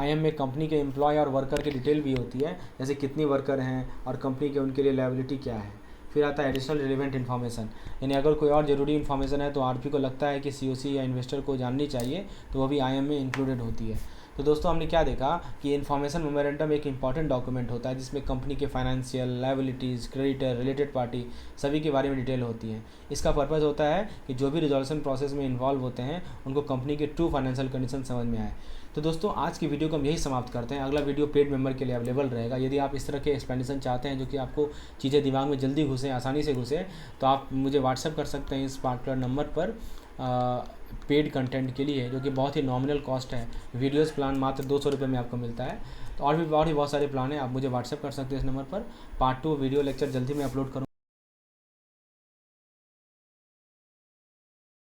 IM में कंपनी के एम्प्लॉय और वर्कर की डिटेल भी होती है, जैसे कितनी वर्कर हैं और कंपनी के उनके लिए लायबिलिटी क्या है। फिर आता है एडिशनल रिलेवेंट इन्फॉर्मेशन, यानी अगर कोई और ज़रूरी इन्फॉर्मेशन है तो RP को लगता है कि COC या इन्वेस्टर को जाननी चाहिए तो वो भी IM में इंक्लूडेड होती है। तो दोस्तों हमने क्या देखा कि इन्फॉर्मेशन मेमोरेंडम एक इंपॉर्टेंट डॉक्यूमेंट होता है जिसमें कंपनी के financial, liabilities, creditor, related party सभी के बारे में डिटेल होती है। इसका पर्पज़ होता है कि जो भी रिजोल्यूशन प्रोसेस में इन्वॉल्व होते हैं उनको कंपनी के ट्रू फाइनेंशियल कंडीशन समझ में आए। तो दोस्तों आज की वीडियो को हम यही समाप्त करते हैं। अगला वीडियो पेड मेंबर के लिए अवेलेबल रहेगा। यदि आप इस तरह के एक्सप्लेनेशन चाहते हैं जो कि आपको चीज़ें दिमाग में जल्दी घुसें, आसानी से घुसें, तो आप मुझे व्हाट्सएप कर सकते हैं इस पार्टिकुलर नंबर पर पेड कंटेंट के लिए, जो कि बहुत ही नॉमिनल कॉस्ट है। वीडियोस प्लान मात्र 200 रुपये में आपको मिलता है। तो और भी बहुत सारे प्लान हैं, आप मुझे व्हाट्सएप कर सकते हैं इस नंबर पर। पार्ट 2 वीडियो लेक्चर जल्दी मैं अपलोड करूँगा।